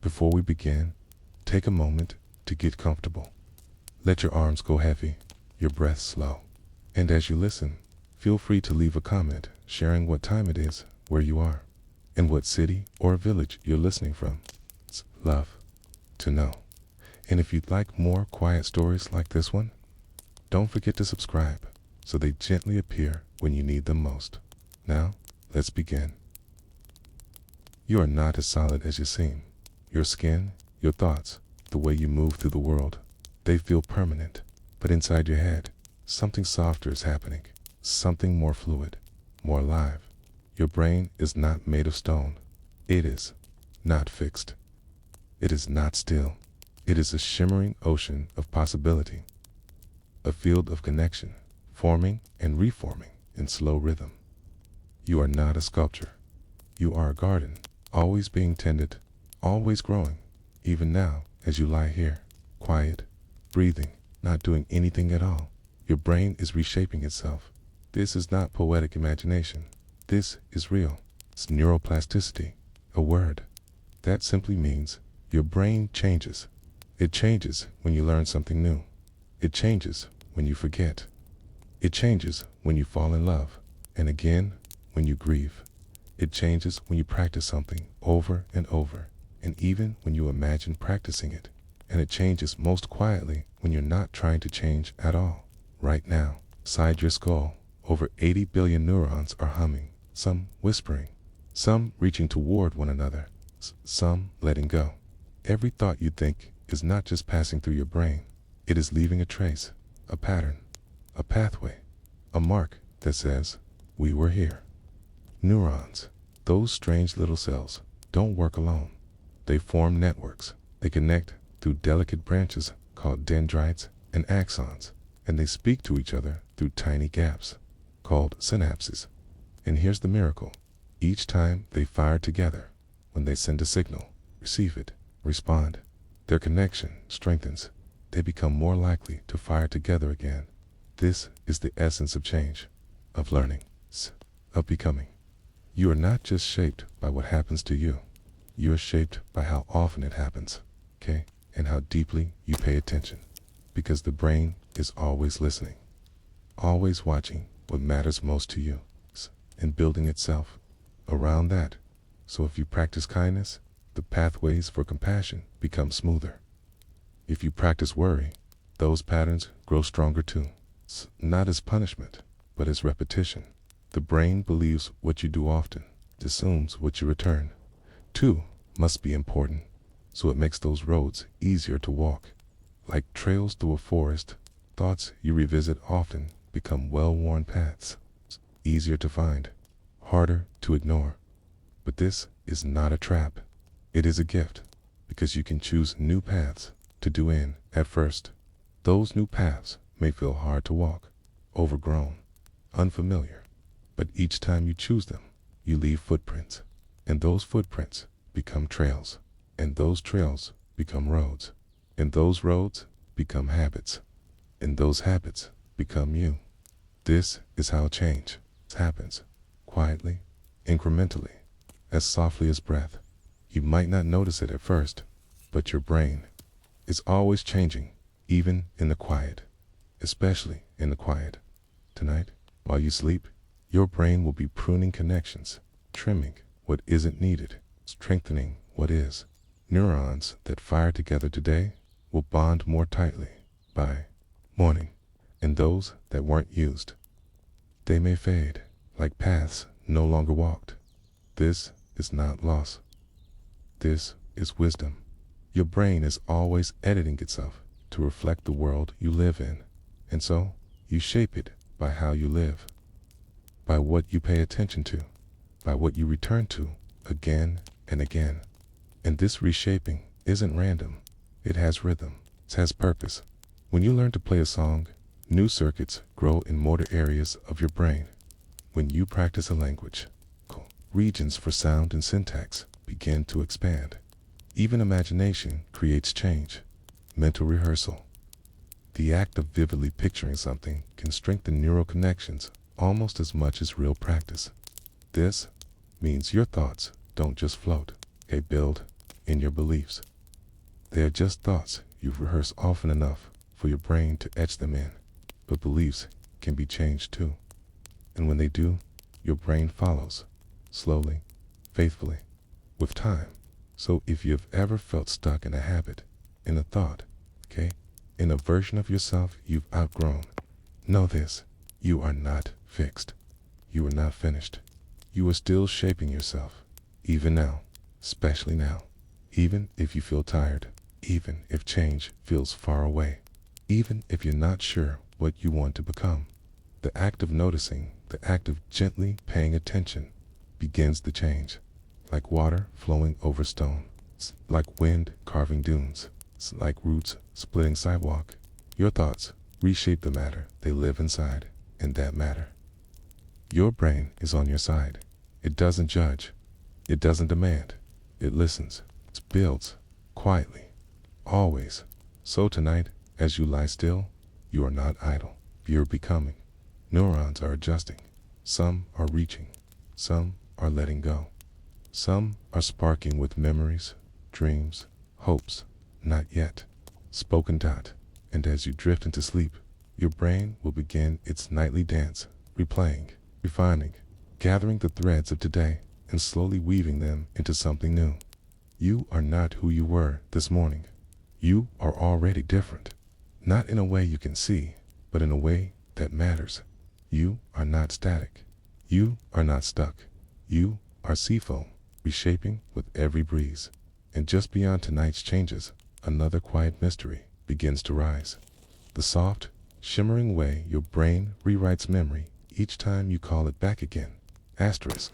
Before we begin, take a moment to get comfortable. Let your arms go heavy, your breath slow. And as you listen, feel free to leave a comment sharing what time it is, where you are, and what city or village you're listening from. It's love to know. And if you'd like more quiet stories like this one, don't forget to subscribe so they gently appear when you need them most. Now, let's begin. You are not as solid as you seem. Your skin, your thoughts, the way you move through the world, they feel permanent. But inside your head, something softer is happening, something more fluid, more alive. Your brain is not made of stone. It is not fixed. It is not still. It is a shimmering ocean of possibility, a field of connection, forming and reforming in slow rhythm. You are not a sculpture. You are a garden, always being tended, always growing, even now as you lie here, quiet, breathing, not doing anything at all. Your brain is reshaping itself. This is not poetic imagination. This is real. It's neuroplasticity, a word. That simply means your brain changes. It changes when you learn something new. It changes when you forget. It changes when you fall in love, and again when you grieve. It changes when you practice something over and over, and even when you imagine practicing it. And it changes most quietly when you're not trying to change at all. Right now, inside your skull, over 80 billion neurons are humming, some whispering, some reaching toward one another, some letting go. Every thought you think is not just passing through your brain. It is leaving a trace, a pattern, a pathway, a mark that says, we were here. Neurons, those strange little cells, don't work alone. They form networks. They connect through delicate branches called dendrites and axons, and they speak to each other through tiny gaps called synapses. And here's the miracle. Each time they fire together, when they send a signal, receive it, respond, their connection strengthens. They become more likely to fire together again. This is the essence of change, of learning, of becoming. You are not just shaped by what happens to you. You are shaped by how often it happens, okay? And how deeply you pay attention. Because the brain is always listening, always watching what matters most to you, and building itself around that. So if you practice kindness, the pathways for compassion become smoother. If you practice worry, those patterns grow stronger too. It's not as punishment, but as repetition. The brain believes what you do often, assumes what you return. Two must be important, so it makes those roads easier to walk. Like trails through a forest, thoughts you revisit often become well-worn paths. It's easier to find, harder to ignore. But this is not a trap. It is a gift, because you can choose new paths to do in at first. Those new paths may feel hard to walk, overgrown, unfamiliar. But each time you choose them, you leave footprints, and those footprints become trails, and those trails become roads, and those roads become habits, and those habits become you. This is how change happens, quietly, incrementally, as softly as breath. You might not notice it at first, but your brain is always changing, even in the quiet, especially in the quiet. Tonight, while you sleep, your brain will be pruning connections, trimming what isn't needed, strengthening what is. Neurons that fire together today will bond more tightly by morning, and those that weren't used, they may fade like paths no longer walked. This is not loss. This is wisdom. Your brain is always editing itself to reflect the world you live in, and so you shape it by how you live, by what you pay attention to, by what you return to again and again. And this reshaping isn't random. It has rhythm. It has purpose. When you learn to play a song, new circuits grow in motor areas of your brain. When you practice a language, regions for sound and syntax begin to expand. Even imagination creates change. Mental rehearsal. The act of vividly picturing something can strengthen neural connections almost as much as real practice. This means your thoughts don't just float, they build in your beliefs. They are just thoughts you've rehearsed often enough for your brain to etch them in. But beliefs can be changed too. And when they do, your brain follows, slowly, faithfully, with time. So if you've ever felt stuck in a habit, in a thought, in a version of yourself you've outgrown, know this: you are not fixed. You are not finished. You are still shaping yourself, even now, especially now. Even if you feel tired, even if change feels far away, even if you're not sure what you want to become, the act of noticing, the act of gently paying attention begins the change. Like water flowing over stone, like wind carving dunes, like roots splitting sidewalk. Your thoughts reshape the matter they live inside, and that matter. Your brain is on your side. It doesn't judge. It doesn't demand. It listens. It builds quietly, always. So tonight, as you lie still, you are not idle. You're becoming. Neurons are adjusting. Some are reaching. Some are letting go. Some are sparking with memories, dreams, hopes, not yet spoken. And as you drift into sleep, your brain will begin its nightly dance, replaying, refining, gathering the threads of today and slowly weaving them into something new. You are not who you were this morning. You are already different. Not in a way you can see, but in a way that matters. You are not static. You are not stuck. You are seafoam, reshaping with every breeze. And just beyond tonight's changes, another quiet mystery begins to rise. The soft, shimmering way your brain rewrites memory each time you call it back again. Asterisk.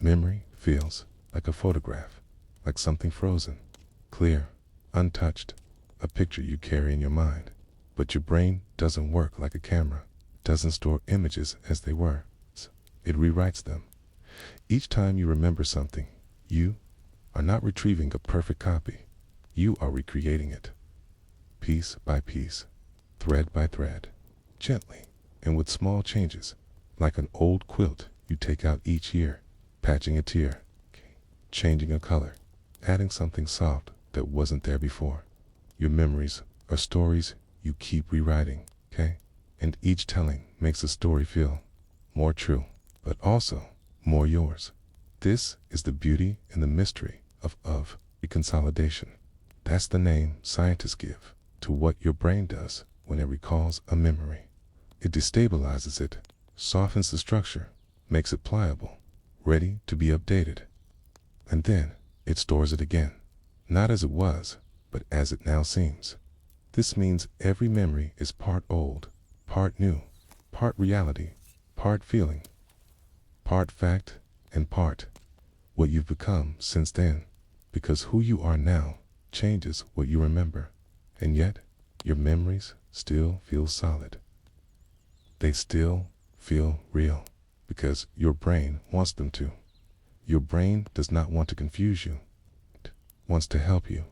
Memory feels like a photograph, like something frozen, clear, untouched, a picture you carry in your mind. But your brain doesn't work like a camera, doesn't store images as they were. It rewrites them. Each time you remember something, you are not retrieving a perfect copy. You are recreating it, piece by piece, thread by thread, gently and with small changes, like an old quilt you take out each year, patching a tear, changing a color, adding something soft that wasn't there before. Your memories are stories you keep rewriting, and each telling makes the story feel more true, but also more yours. This is the beauty and the mystery of reconsolidation. That's the name scientists give to what your brain does when it recalls a memory. It destabilizes it, softens the structure, makes it pliable, ready to be updated. And then it stores it again, not as it was, but as it now seems. This means every memory is part old, part new, part reality, part feeling, part fact, and part what you've become since then. Because who you are now changes what you remember, and yet your memories still feel solid. They still feel real, because your brain wants them to. Your brain does not want to confuse you. It wants to help you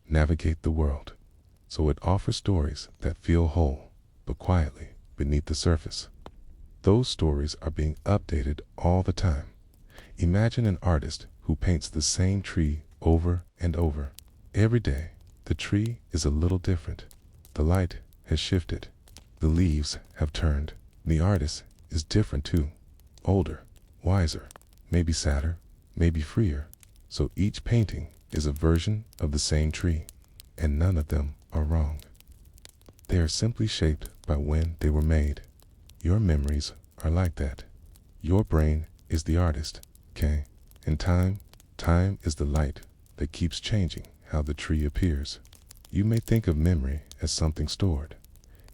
navigate the world. So it offers stories that feel whole, but quietly beneath the surface. Those stories are being updated all the time. Imagine an artist who paints the same tree over and over. Every day, the tree is a little different. The light has shifted. The leaves have turned. The artist is different too. Older, wiser, maybe sadder, maybe freer. So each painting is a version of the same tree, and none of them are wrong. They are simply shaped by when they were made. Your memories are like that. Your brain is the artist, and time is the light that keeps changing how the tree appears. You may think of memory as something stored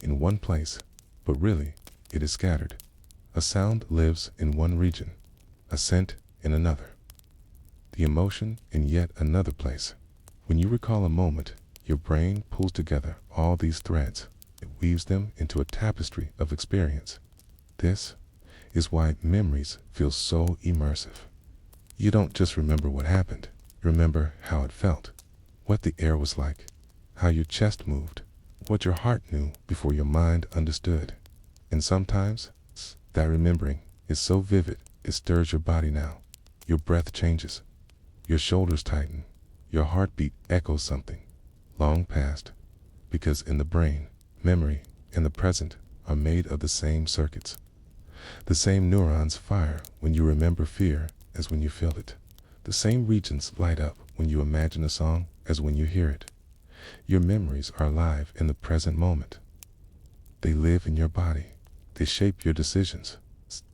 in one place, but really it is scattered. A sound lives in one region, a scent in another, the emotion in yet another place. When you recall a moment, your brain pulls together all these threads. It weaves them into a tapestry of experience. This is why memories feel so immersive. You don't just remember what happened. You remember how it felt, what the air was like, how your chest moved, what your heart knew before your mind understood. And sometimes that remembering is so vivid it stirs your body now. Your breath changes. Your shoulders tighten. your heartbeat echoes something long past, because in the brain, memory and the present are made of the same circuits. The same neurons fire when you remember fear as when you feel it. The same regions light up when you imagine a song as when you hear it. Your memories are alive in the present moment. They live in your body. They shape your decisions.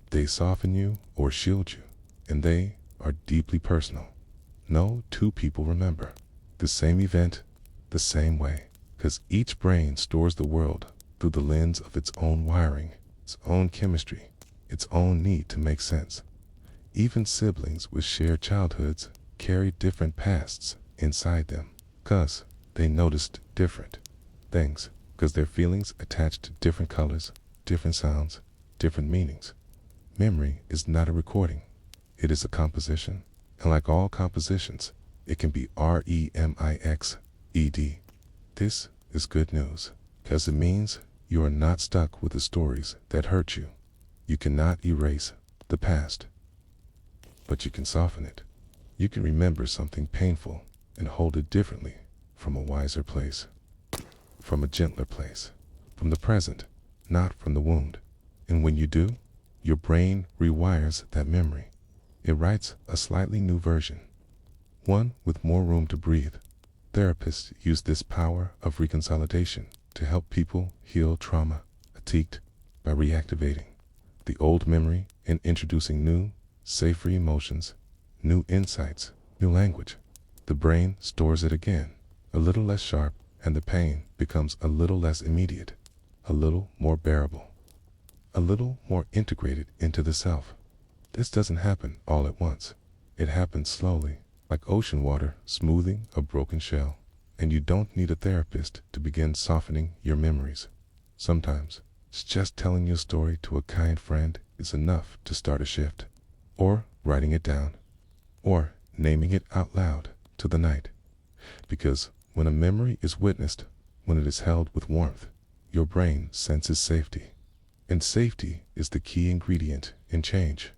They soften you or shield you. And they are deeply personal. No two people remember the same event the same way, because each brain stores the world through the lens of its own wiring, its own chemistry, its own need to make sense. Even siblings with shared childhoods carry different pasts inside them, because they noticed different things, because their feelings attached to different colors, different sounds, different meanings. Memory is not a recording. It is a composition. And like all compositions, it can be remixed. This is good news, because it means you are not stuck with the stories that hurt you. You cannot erase the past, but you can soften it. You can remember something painful and hold it differently, from a wiser place, from a gentler place, from the present, not from the wound. And when you do, your brain rewires that memory. It writes a slightly new version, one with more room to breathe. Therapists use this power of reconsolidation to help people heal trauma fatigued by reactivating the old memory and introducing new, safer emotions, new insights, new language. The brain stores it again, a little less sharp, and the pain becomes a little less immediate, a little more bearable, a little more integrated into the self. This doesn't happen all at once. It happens slowly, like ocean water smoothing a broken shell. And you don't need a therapist to begin softening your memories. Sometimes, it's just telling your story to a kind friend is enough to start a shift. Or writing it down. Or naming it out loud to the night. Because when a memory is witnessed, when it is held with warmth, your brain senses safety. And safety is the key ingredient in change.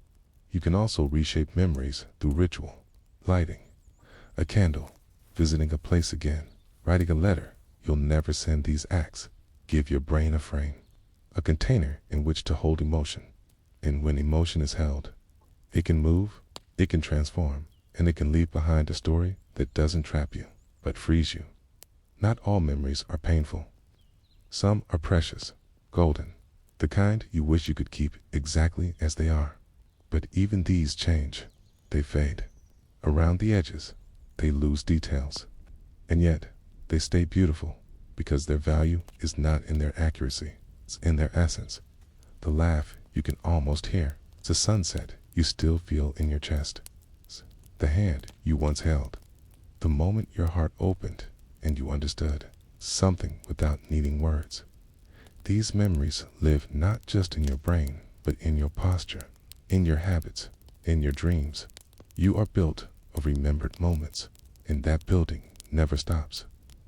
You can also reshape memories through ritual, lighting a candle, visiting a place again, writing a letter you'll never send. These acts give your brain a frame, a container in which to hold emotion. And when emotion is held, it can move, it can transform, and it can leave behind a story that doesn't trap you, but frees you. Not all memories are painful. Some are precious, golden, the kind you wish you could keep exactly as they are. But even these change. They fade. Around the edges, they lose details. And yet, they stay beautiful, because their value is not in their accuracy, it's in their essence. The laugh you can almost hear. It's a sunset you still feel in your chest. It's the hand you once held. The moment your heart opened and you understood something without needing words. These memories live not just in your brain, but in your posture, in your habits, in your dreams. You are built of remembered moments, and that building never stops.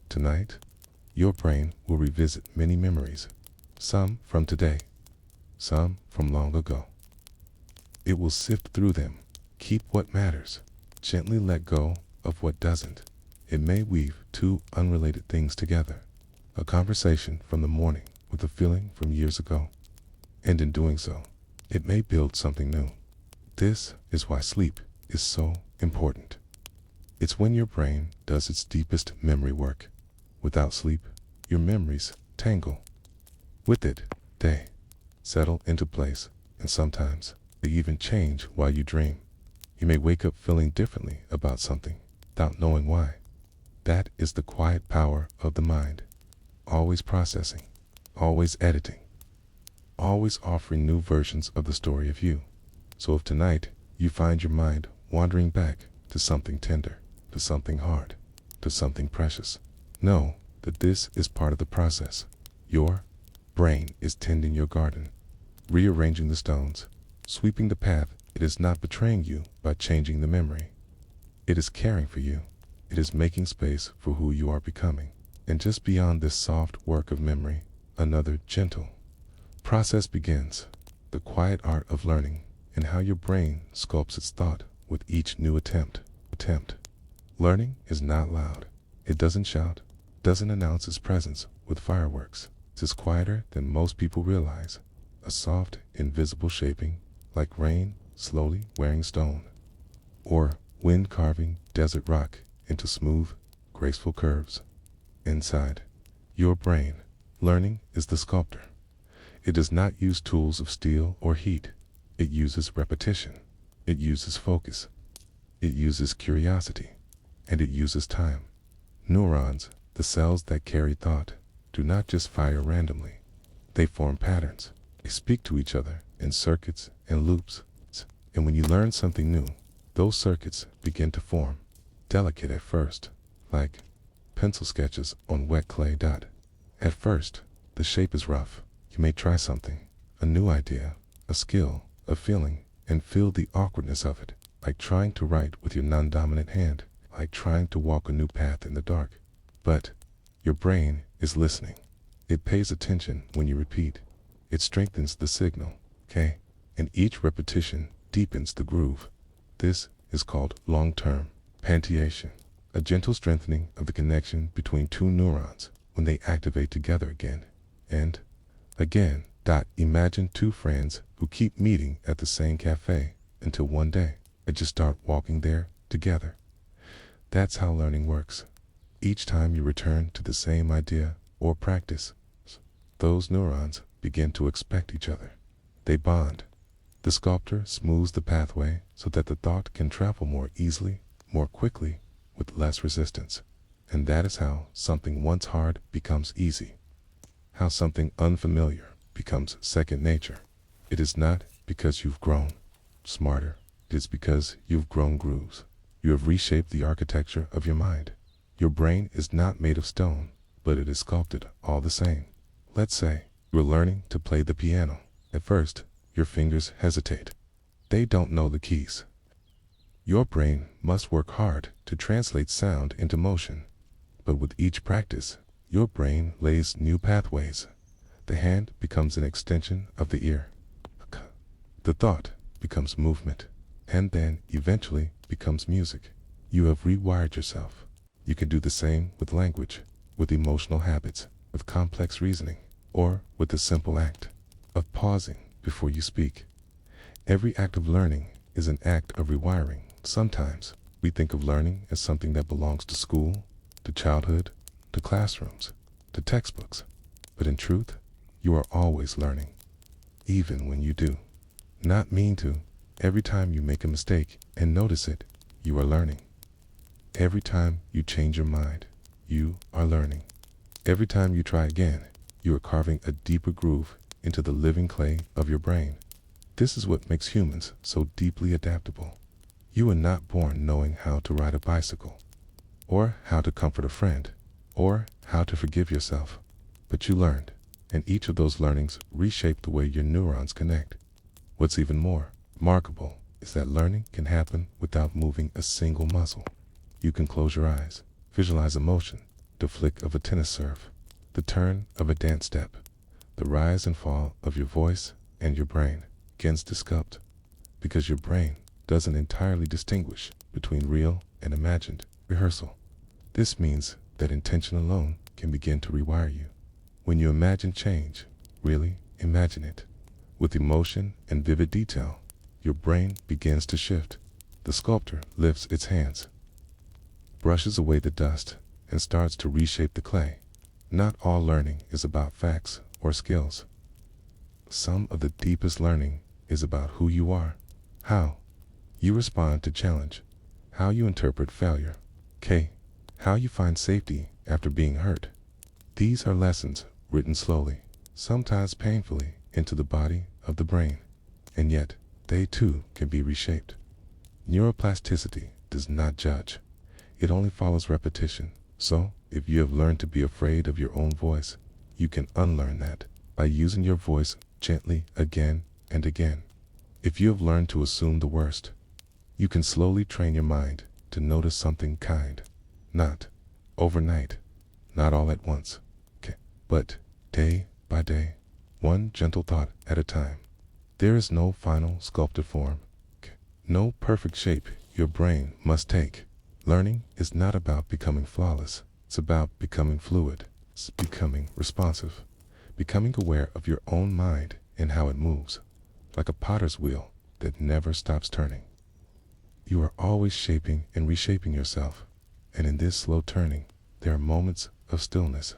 Tonight, your brain will revisit many memories, some from today, some from long ago. It will sift through them, keep what matters, gently let go of what doesn't. It may weave two unrelated things together, a conversation from the morning with a feeling from years ago, and in doing so, it may build something new. This is why sleep is so important. It's when your brain does its deepest memory work. Without sleep, your memories tangle. With it, they settle into place, and sometimes they even change while you dream. You may wake up feeling differently about something, without knowing why. That is the quiet power of the mind. Always processing, always editing, always offering new versions of the story of you. So if tonight you find your mind wandering back to something tender, to something hard, to something precious, know that this is part of the process. Your brain is tending your garden, rearranging the stones, sweeping the path. It is not betraying you by changing the memory. It is caring for you. It is making space for who you are becoming. And just beyond this soft work of memory, another gentle process begins. The quiet art of learning, and how your brain sculpts its thought with each new attempt. Learning is not loud. It doesn't shout, doesn't announce its presence with fireworks. It is quieter than most people realize. A soft, invisible shaping, like rain slowly wearing stone, or wind carving desert rock into smooth, graceful curves. Inside your brain, learning is the sculptor. It does not use tools of steel or heat. It uses repetition. It uses focus. It uses curiosity. And it uses time. Neurons, the cells that carry thought, do not just fire randomly. They form patterns. They speak to each other in circuits and loops. And when you learn something new, those circuits begin to form, delicate at first, like pencil sketches on wet clay. At first, the shape is rough. You may try something, a new idea, a skill, a feeling, and feel the awkwardness of it, like trying to write with your non-dominant hand, like trying to walk a new path in the dark. But your brain is listening. It pays attention when you repeat. It strengthens the signal, okay? And each repetition deepens the groove. This is called long-term pantiation, a gentle strengthening of the connection between two neurons when they activate together again and again. Imagine two friends who keep meeting at the same cafe until one day they just start walking there together. That's how learning works. Each time you return to the same idea or practice, those neurons begin to expect each other. They bond. The sculptor smooths the pathway so that the thought can travel more easily, more quickly, with less resistance. And that is how something once hard becomes easy. How something unfamiliar becomes second nature. It is not because you've grown smarter. It is because you've grown grooves. You have reshaped the architecture of your mind. Your brain is not made of stone, but it is sculpted all the same. Let's say you're learning to play the piano. At first, your fingers hesitate. They don't know the keys. Your brain must work hard to translate sound into motion. But with each practice, your brain lays new pathways. The hand becomes an extension of the ear. The thought becomes movement, and then eventually becomes music. You have rewired yourself. You can do the same with language, with emotional habits, with complex reasoning, or with the simple act of pausing before you speak. Every act of learning is an act of rewiring. Sometimes we think of learning as something that belongs to school, to childhood, to classrooms, to textbooks. But in truth, you are always learning, even when you do not mean to. Every time you make a mistake and notice it, you are learning. Every time you change your mind, you are learning. Every time you try again, you are carving a deeper groove into the living clay of your brain. This is what makes humans so deeply adaptable. You were not born knowing how to ride a bicycle, or how to comfort a friend, or how to forgive yourself. But you learned, and each of those learnings reshaped the way your neurons connect. What's even more remarkable is that learning can happen without moving a single muscle. You can close your eyes, visualize a motion, the flick of a tennis serve, the turn of a dance step, the rise and fall of your voice, and your brain begins to sculpt, because your brain doesn't entirely distinguish between real and imagined rehearsal. This means that intention alone can begin to rewire you. When you imagine change, really imagine it, with emotion and vivid detail, your brain begins to shift. The sculptor lifts its hands, brushes away the dust, and starts to reshape the clay. Not all learning is about facts or skills. Some of the deepest learning is about who you are, how you respond to challenge, how you interpret failure, how you find safety after being hurt. These are lessons written slowly, sometimes painfully, into the body of the brain, and yet they too can be reshaped. Neuroplasticity does not judge. It only follows repetition. So, if you have learned to be afraid of your own voice, you can unlearn that by using your voice gently again and again. If you have learned to assume the worst, you can slowly train your mind to notice something kind. Not overnight, not all at once, but day by day, one gentle thought at a time. There is no final sculpted form, no perfect shape your brain must take. Learning is not about becoming flawless. It's about becoming fluid. It's becoming responsive. Becoming aware of your own mind and how it moves, like a potter's wheel that never stops turning. You are always shaping and reshaping yourself, and in this slow turning, there are moments of stillness.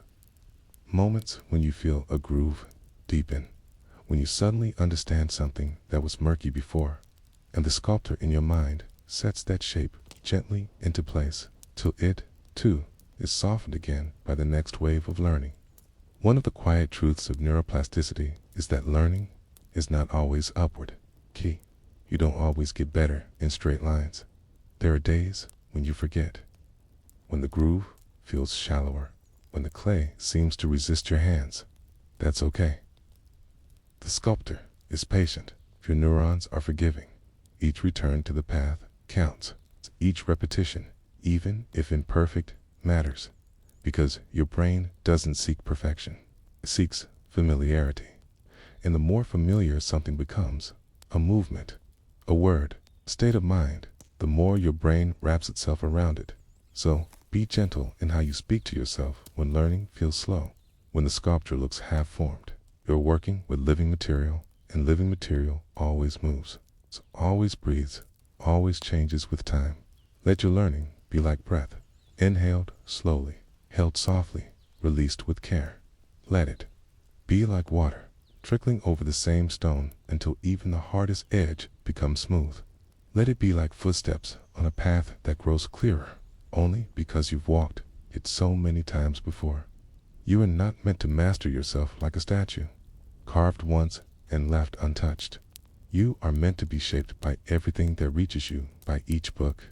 Moments when you feel a groove deepen, when you suddenly understand something that was murky before, and the sculptor in your mind sets that shape gently into place till it, too, is softened again by the next wave of learning. One of the quiet truths of neuroplasticity is that learning is not always upward. Key. You don't always get better in straight lines. There are days when you forget, when the groove feels shallower, when the clay seems to resist your hands. That's okay. The sculptor is patient. Your neurons are forgiving. Each return to the path counts. Each repetition, even if imperfect, matters, because your brain doesn't seek perfection. It seeks familiarity. And the more familiar something becomes, a movement, a word, state of mind, the more your brain wraps itself around it. So, be gentle in how you speak to yourself when learning feels slow, when the sculpture looks half-formed. You're working with living material, and living material always moves. So always breathes, always changes with time. Let your learning be like breath, inhaled slowly, held softly, released with care. Let it be like water, trickling over the same stone until even the hardest edge becomes smooth. Let it be like footsteps on a path that grows clearer, only because you've walked it so many times before. You are not meant to master yourself like a statue, carved once and left untouched. You are meant to be shaped by everything that reaches you, by each book,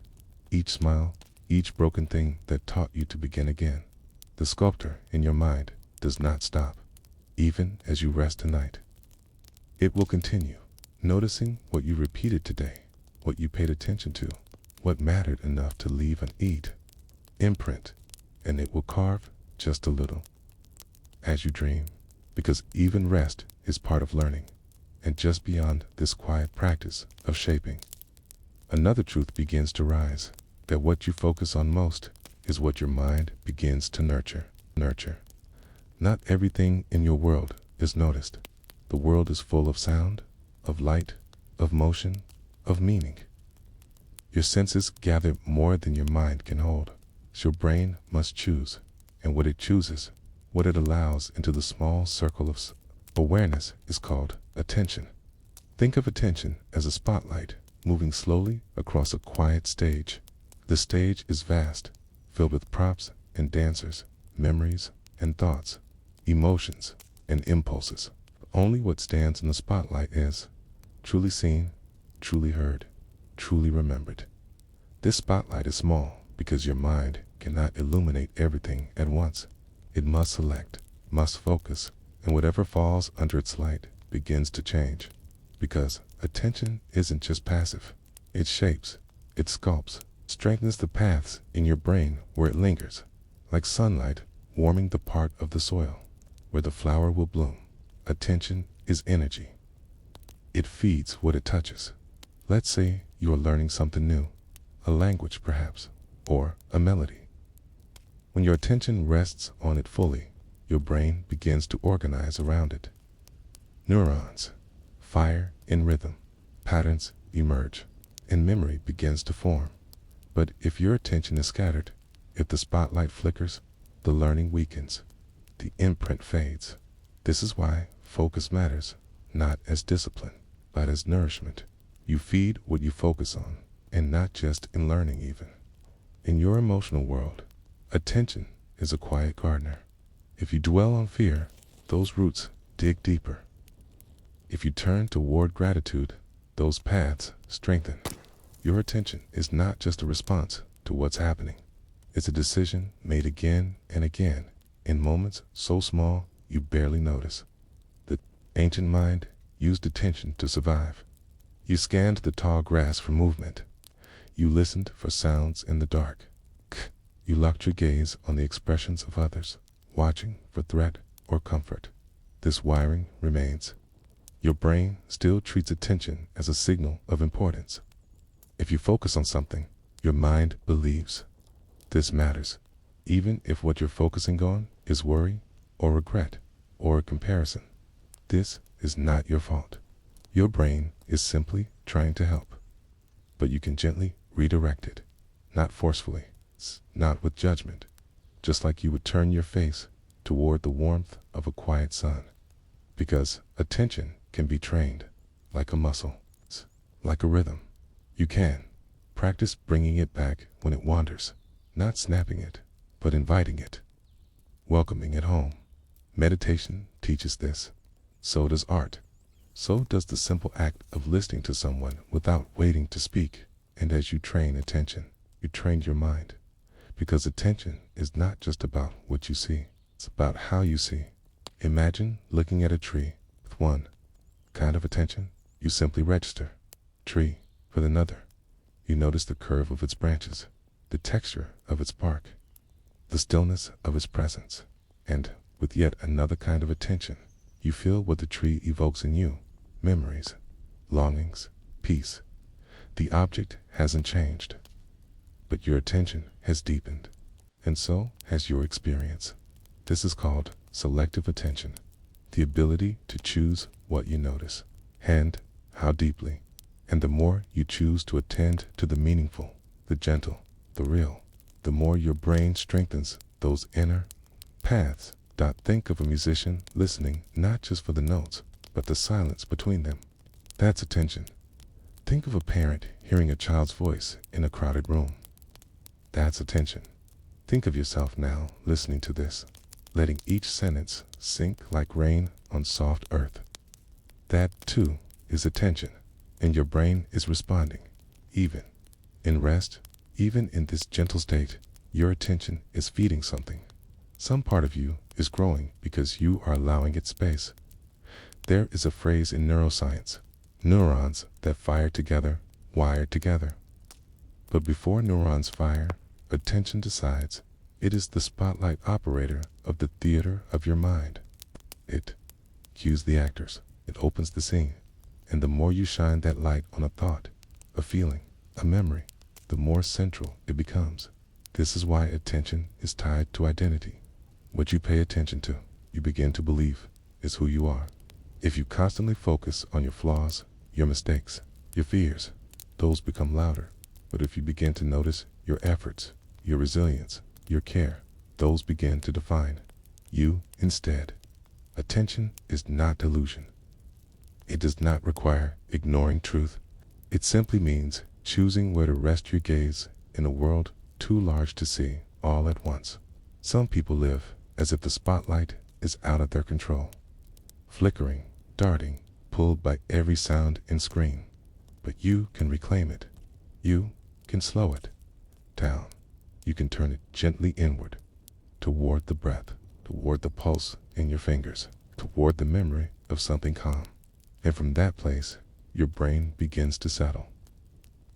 each smile, each broken thing that taught you to begin again. The sculptor in your mind does not stop, even as you rest tonight. It will continue, noticing what you repeated today, what you paid attention to, what mattered enough to leave an imprint, and it will carve just a little as you dream, because even rest is part of learning. And just beyond this quiet practice of shaping, another truth begins to rise, that what you focus on most is what your mind begins to nurture. Not everything in your world is noticed. The world is full of sound, of light, of motion, of meaning. Your senses gather more than your mind can hold. So your brain must choose, and what it chooses, what it allows into the small circle of awareness is called attention. Think of attention as a spotlight moving slowly across a quiet stage. The stage is vast, filled with props and dancers, memories and thoughts, emotions and impulses. Only what stands in the spotlight is truly seen, truly heard, truly remembered. This spotlight is small because your mind cannot illuminate everything at once. It must select, must focus, and whatever falls under its light begins to change. Because attention isn't just passive. It shapes, it sculpts, strengthens the paths in your brain where it lingers, like sunlight warming the part of the soil where the flower will bloom. Attention is energy. It feeds what it touches. Let's say you are learning something new, a language perhaps, or a melody. When your attention rests on it fully, your brain begins to organize around it. Neurons fire in rhythm, patterns emerge, and memory begins to form. But if your attention is scattered, if the spotlight flickers, the learning weakens, the imprint fades. This is why focus matters, not as discipline, but as nourishment. You feed what you focus on, and not just in learning even. In your emotional world, attention is a quiet gardener. If you dwell on fear, those roots dig deeper. If you turn toward gratitude, those paths strengthen. Your attention is not just a response to what's happening. It's a decision made again and again in moments so small you barely notice. The ancient mind used attention to survive. You scanned the tall grass for movement. You listened for sounds in the dark. You locked your gaze on the expressions of others, watching for threat or comfort. This wiring remains. Your brain still treats attention as a signal of importance. If you focus on something, Your mind believes this matters, even if what you're focusing on is worry or regret or a comparison. This is not your fault. Your brain is simply trying to help, but you can gently redirect it, not forcefully, not with judgment, just like you would turn your face toward the warmth of a quiet sun. Because attention can be trained like a muscle, like a rhythm. You can practice bringing it back when it wanders, not snapping it, but inviting it, welcoming it home. Meditation teaches this. So does art. So does the simple act of listening to someone without waiting to speak. And as you train attention, you train your mind. Because attention is not just about what you see, it's about how you see. Imagine looking at a tree with one kind of attention. You simply register tree. With another, you notice the curve of its branches, the texture of its bark, the stillness of its presence. And with yet another kind of attention, you feel what the tree evokes in you: memories, longings, peace. The object hasn't changed, but your attention has deepened, and so has your experience. This is called selective attention, the ability to choose what you notice, and how deeply. And the more you choose to attend to the meaningful, the gentle, the real, the more your brain strengthens those inner paths. Think of a musician listening not just for the notes, but the silence between them. That's attention. Think of a parent hearing a child's voice in a crowded room. That's attention. Think of yourself now listening to this, letting each sentence sink like rain on soft earth. That, too, is attention, and your brain is responding. Even in rest, even in this gentle state, your attention is feeding something. Some part of you is growing because you are allowing it space. There is a phrase in neuroscience: neurons that fire together, wire together. But before neurons fire, attention decides. It is the spotlight operator of the theater of your mind. It cues the actors. It opens the scene. And the more you shine that light on a thought, a feeling, a memory, the more central it becomes. This is why attention is tied to identity. What you pay attention to, you begin to believe, is who you are. If you constantly focus on your flaws, your mistakes, your fears, those become louder. But if you begin to notice your efforts, your resilience, your care, those begin to define you instead. Attention is not delusion. It does not require ignoring truth. It simply means choosing where to rest your gaze in a world too large to see all at once. Some people live as if the spotlight is out of their control, flickering, darting, pulled by every sound and screen. But you can reclaim it. You can slow it down. You can turn it gently inward, toward the breath, toward the pulse in your fingers, toward the memory of something calm. And from that place, your brain begins to settle.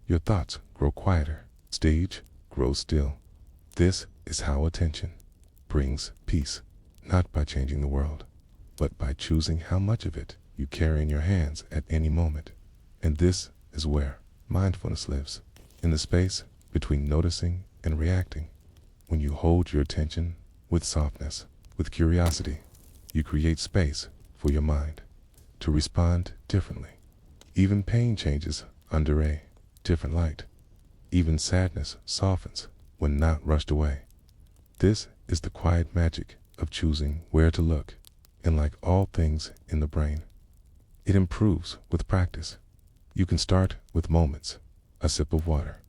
Your thoughts grow quieter. Stage grows still. This is how attention brings peace, not by changing the world, but by choosing how much of it you carry in your hands at any moment. And this is where mindfulness lives, in the space between noticing and reacting. When you hold your attention with softness, with curiosity, you create space for your mind to respond differently. Even pain changes under a different light. Even sadness softens when not rushed away. This is the quiet magic of choosing where to look, and like all things in the brain, it improves with practice. You can start with moments: a sip of water,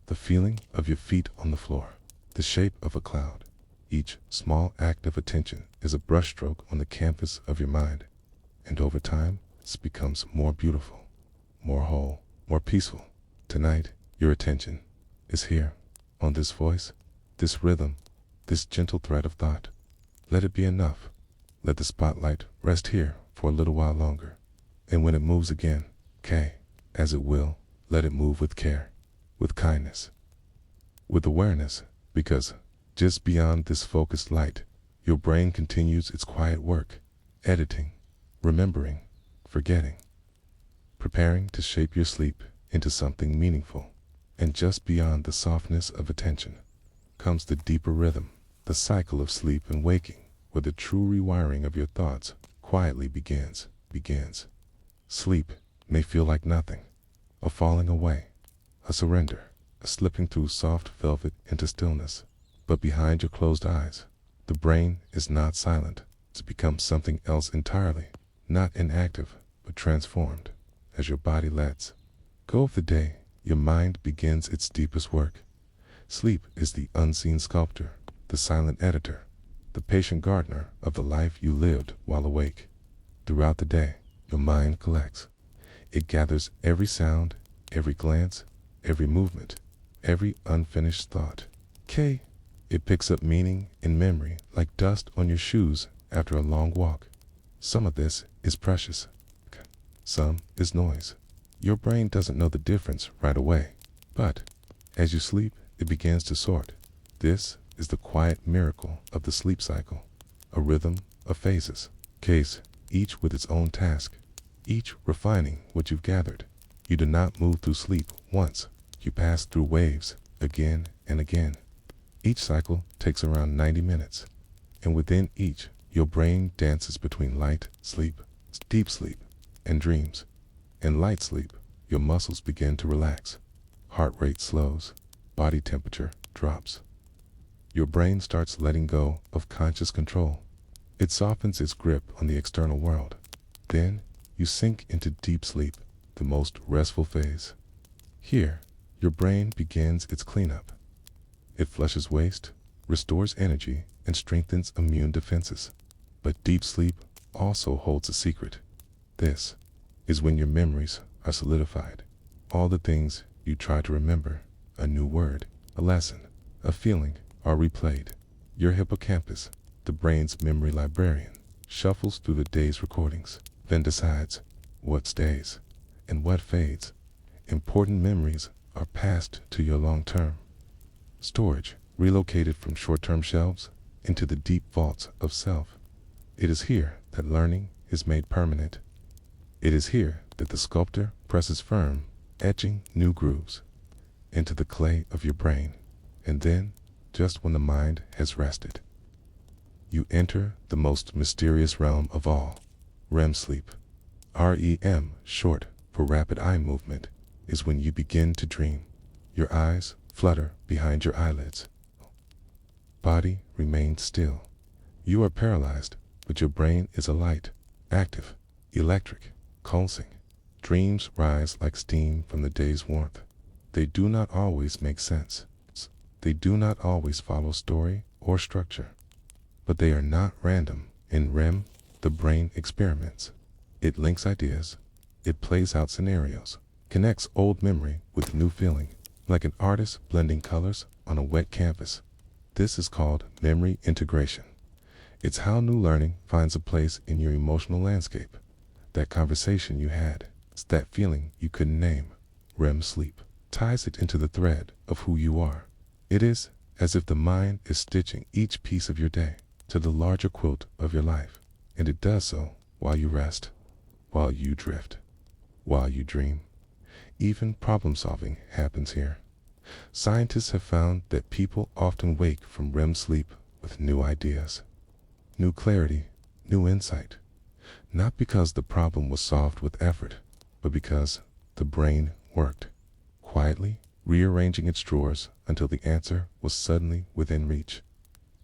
the feeling of your feet on the floor, the shape of a cloud. Each small act of attention is a brushstroke on the canvas of your mind, and over time, it becomes more beautiful, more whole, more peaceful. Tonight, your attention is here, on this voice, this rhythm, this gentle thread of thought. Let it be enough. Let the spotlight rest here for a little while longer. And when it moves again, as it will, let it move with care, with kindness, with awareness, because just beyond this focused light, your brain continues its quiet work, editing, remembering, forgetting, preparing to shape your sleep into something meaningful. And just beyond the softness of attention comes the deeper rhythm, the cycle of sleep and waking, where the true rewiring of your thoughts quietly begins. Sleep may feel like nothing, a falling away, a surrender, a slipping through soft velvet into stillness. But behind your closed eyes, the brain is not silent. It's become something else entirely, not inactive, but transformed. As your body lets go of the day, your mind begins its deepest work. Sleep is the unseen sculptor, the silent editor, the patient gardener of the life you lived while awake. Throughout the day, your mind collects. It gathers every sound, every glance, every movement, every unfinished thought. It picks up meaning and memory like dust on your shoes after a long walk. Some of this is precious. Some is noise. Your brain doesn't know the difference right away, but as you sleep, it begins to sort. This is the quiet miracle of the sleep cycle, a rhythm of phases, each with its own task, each refining what you've gathered. You do not move through sleep once. You pass through waves again and again. Each cycle takes around 90 minutes, and within each, your brain dances between light sleep, deep sleep, and dreams. In light sleep, your muscles begin to relax. Heart rate slows, body temperature drops. Your brain starts letting go of conscious control. It softens its grip on the external world. Then, you sink into deep sleep, the most restful phase. Here, your brain begins its cleanup. It flushes waste, restores energy, and strengthens immune defenses. But deep sleep also holds a secret. This is when your memories are solidified. All the things you try to remember, a new word, a lesson, a feeling, are replayed. Your hippocampus, the brain's memory librarian, shuffles through the day's recordings, then decides what stays and what fades. Important memories are passed to your long-term storage, relocated from short-term shelves into the deep vaults of self. It is here that learning is made permanent. It is here that the sculptor presses firm, etching new grooves into the clay of your brain. And then, just when the mind has rested, you enter the most mysterious realm of all, REM sleep. REM, short for rapid eye movement, is when you begin to dream. Your eyes flutter behind your eyelids. Body remains still. You are paralyzed, but your brain is alight, active, electric, pulsing. Dreams rise like steam from the day's warmth. They do not always make sense. They do not always follow story or structure. But they are not random. In REM, the brain experiments. It links ideas. It plays out scenarios. Connects old memory with new feeling, like an artist blending colors on a wet canvas. This is called memory integration. It's how new learning finds a place in your emotional landscape. That conversation you had, it's that feeling you couldn't name. REM sleep ties it into the thread of who you are. It is as if the mind is stitching each piece of your day to the larger quilt of your life, and it does so while you rest, while you drift, while you dream. Even problem solving happens here. Scientists have found that people often wake from REM sleep with new ideas, new clarity, new insight, not because the problem was solved with effort, but because the brain worked quietly, rearranging its drawers until the answer was suddenly within reach.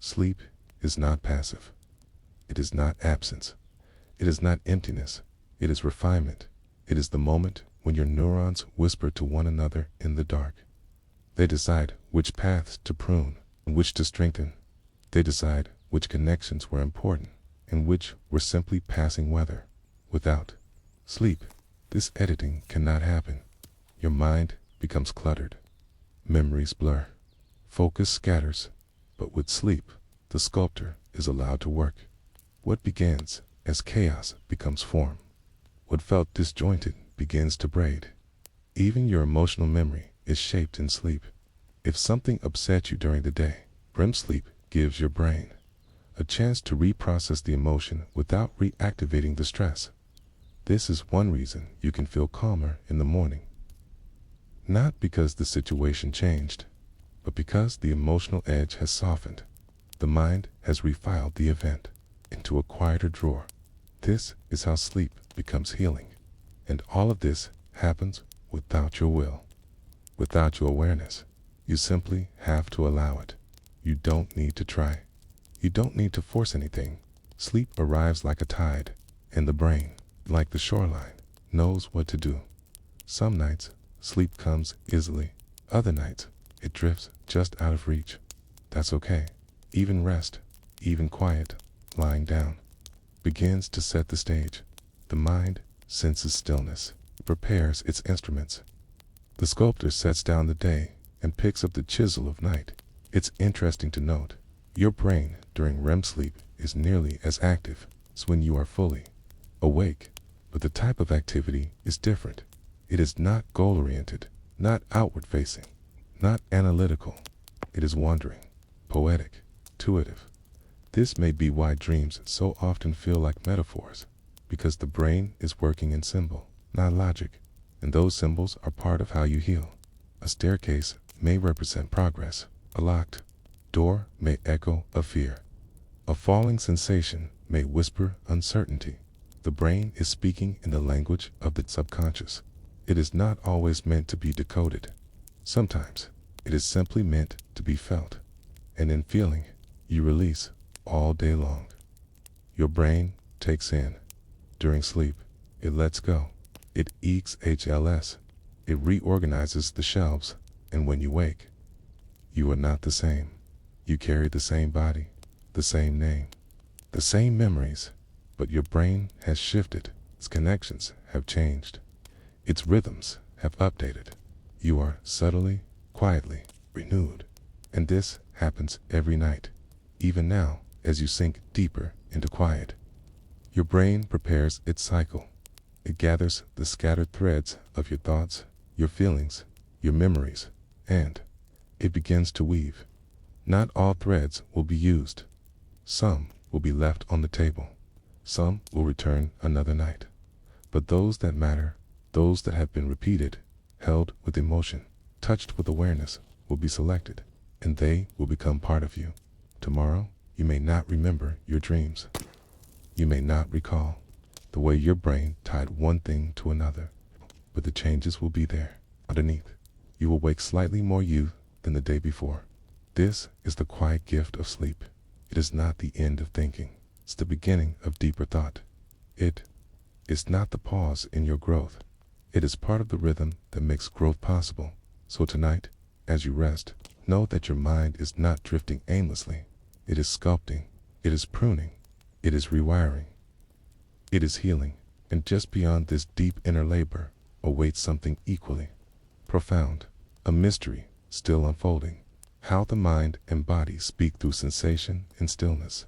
Sleep is not passive. It is not absence. It is not emptiness. It is refinement. It is the moment when your neurons whisper to one another in the dark. They decide which paths to prune and which to strengthen. They decide which connections were important and which were simply passing weather. Without sleep, this editing cannot happen. Your mind becomes cluttered. Memories blur. Focus scatters. But with sleep, the sculptor is allowed to work. What begins as chaos becomes form. What felt disjointed begins to braid. Even your emotional memory is shaped in sleep. If something upset you during the day, REM sleep gives your brain a chance to reprocess the emotion without reactivating the stress. This is one reason you can feel calmer in the morning. Not because the situation changed, but because the emotional edge has softened. The mind has refiled the event into a quieter drawer. This is how sleep becomes healing. And all of this happens without your will, without your awareness. You simply have to allow it. You don't need to try. You don't need to force anything. Sleep arrives like a tide, and the brain, like the shoreline, knows what to do. Some nights, sleep comes easily. Other nights, it drifts just out of reach. That's okay. Even rest, even quiet, lying down, begins to set the stage. The mind senses stillness, prepares its instruments. The sculptor sets down the day and picks up the chisel of night. It's interesting to note, your brain during REM sleep is nearly as active as when you are fully awake, but the type of activity is different. It is not goal-oriented, not outward-facing, not analytical. It is wandering, poetic, intuitive. This may be why dreams so often feel like metaphors, because the brain is working in symbol, not logic, and those symbols are part of how you heal. A staircase may represent progress. A locked door may echo a fear. A falling sensation may whisper uncertainty. The brain is speaking in the language of the subconscious. It is not always meant to be decoded. Sometimes it is simply meant to be felt. And in feeling, you release all day long. Your brain takes in. During sleep, it lets go. It exhales. It reorganizes the shelves. And when you wake, you are not the same. You carry the same body, the same name, the same memories, but your brain has shifted. Its connections have changed. Its rhythms have updated. You are subtly, quietly renewed. And this happens every night, even now as you sink deeper into quiet. Your brain prepares its cycle. It gathers the scattered threads of your thoughts, your feelings, your memories, and it begins to weave. Not all threads will be used. Some will be left on the table. Some will return another night. But those that matter, those that have been repeated, held with emotion, touched with awareness, will be selected, and they will become part of you. Tomorrow, you may not remember your dreams. You may not recall the way your brain tied one thing to another, but the changes will be there. Underneath, you will wake slightly more you than the day before. This is the quiet gift of sleep. It is not the end of thinking. It's the beginning of deeper thought. It is not the pause in your growth. It is part of the rhythm that makes growth possible. So tonight, as you rest, know that your mind is not drifting aimlessly. It is sculpting. It is pruning. It is rewiring. It is healing. And just beyond this deep inner labor awaits something equally profound, a mystery still unfolding. How the mind and body speak through sensation and stillness.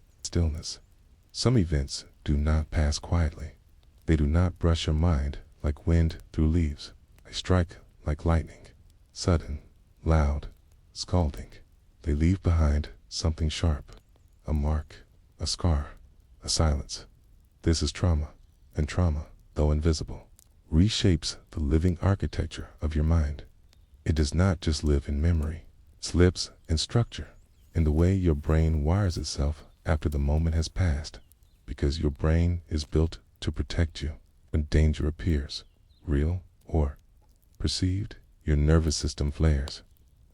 Some events do not pass quietly. They do not brush your mind like wind through leaves. They strike like lightning, sudden, loud, scalding. They leave behind something sharp, a mark, a scar, a silence. This is trauma, and trauma, though invisible, reshapes the living architecture of your mind. It does not just live in memory. It lives in structure, in the way your brain wires itself after the moment has passed, because your brain is built to protect you when danger appears, real or perceived. Your nervous system flares,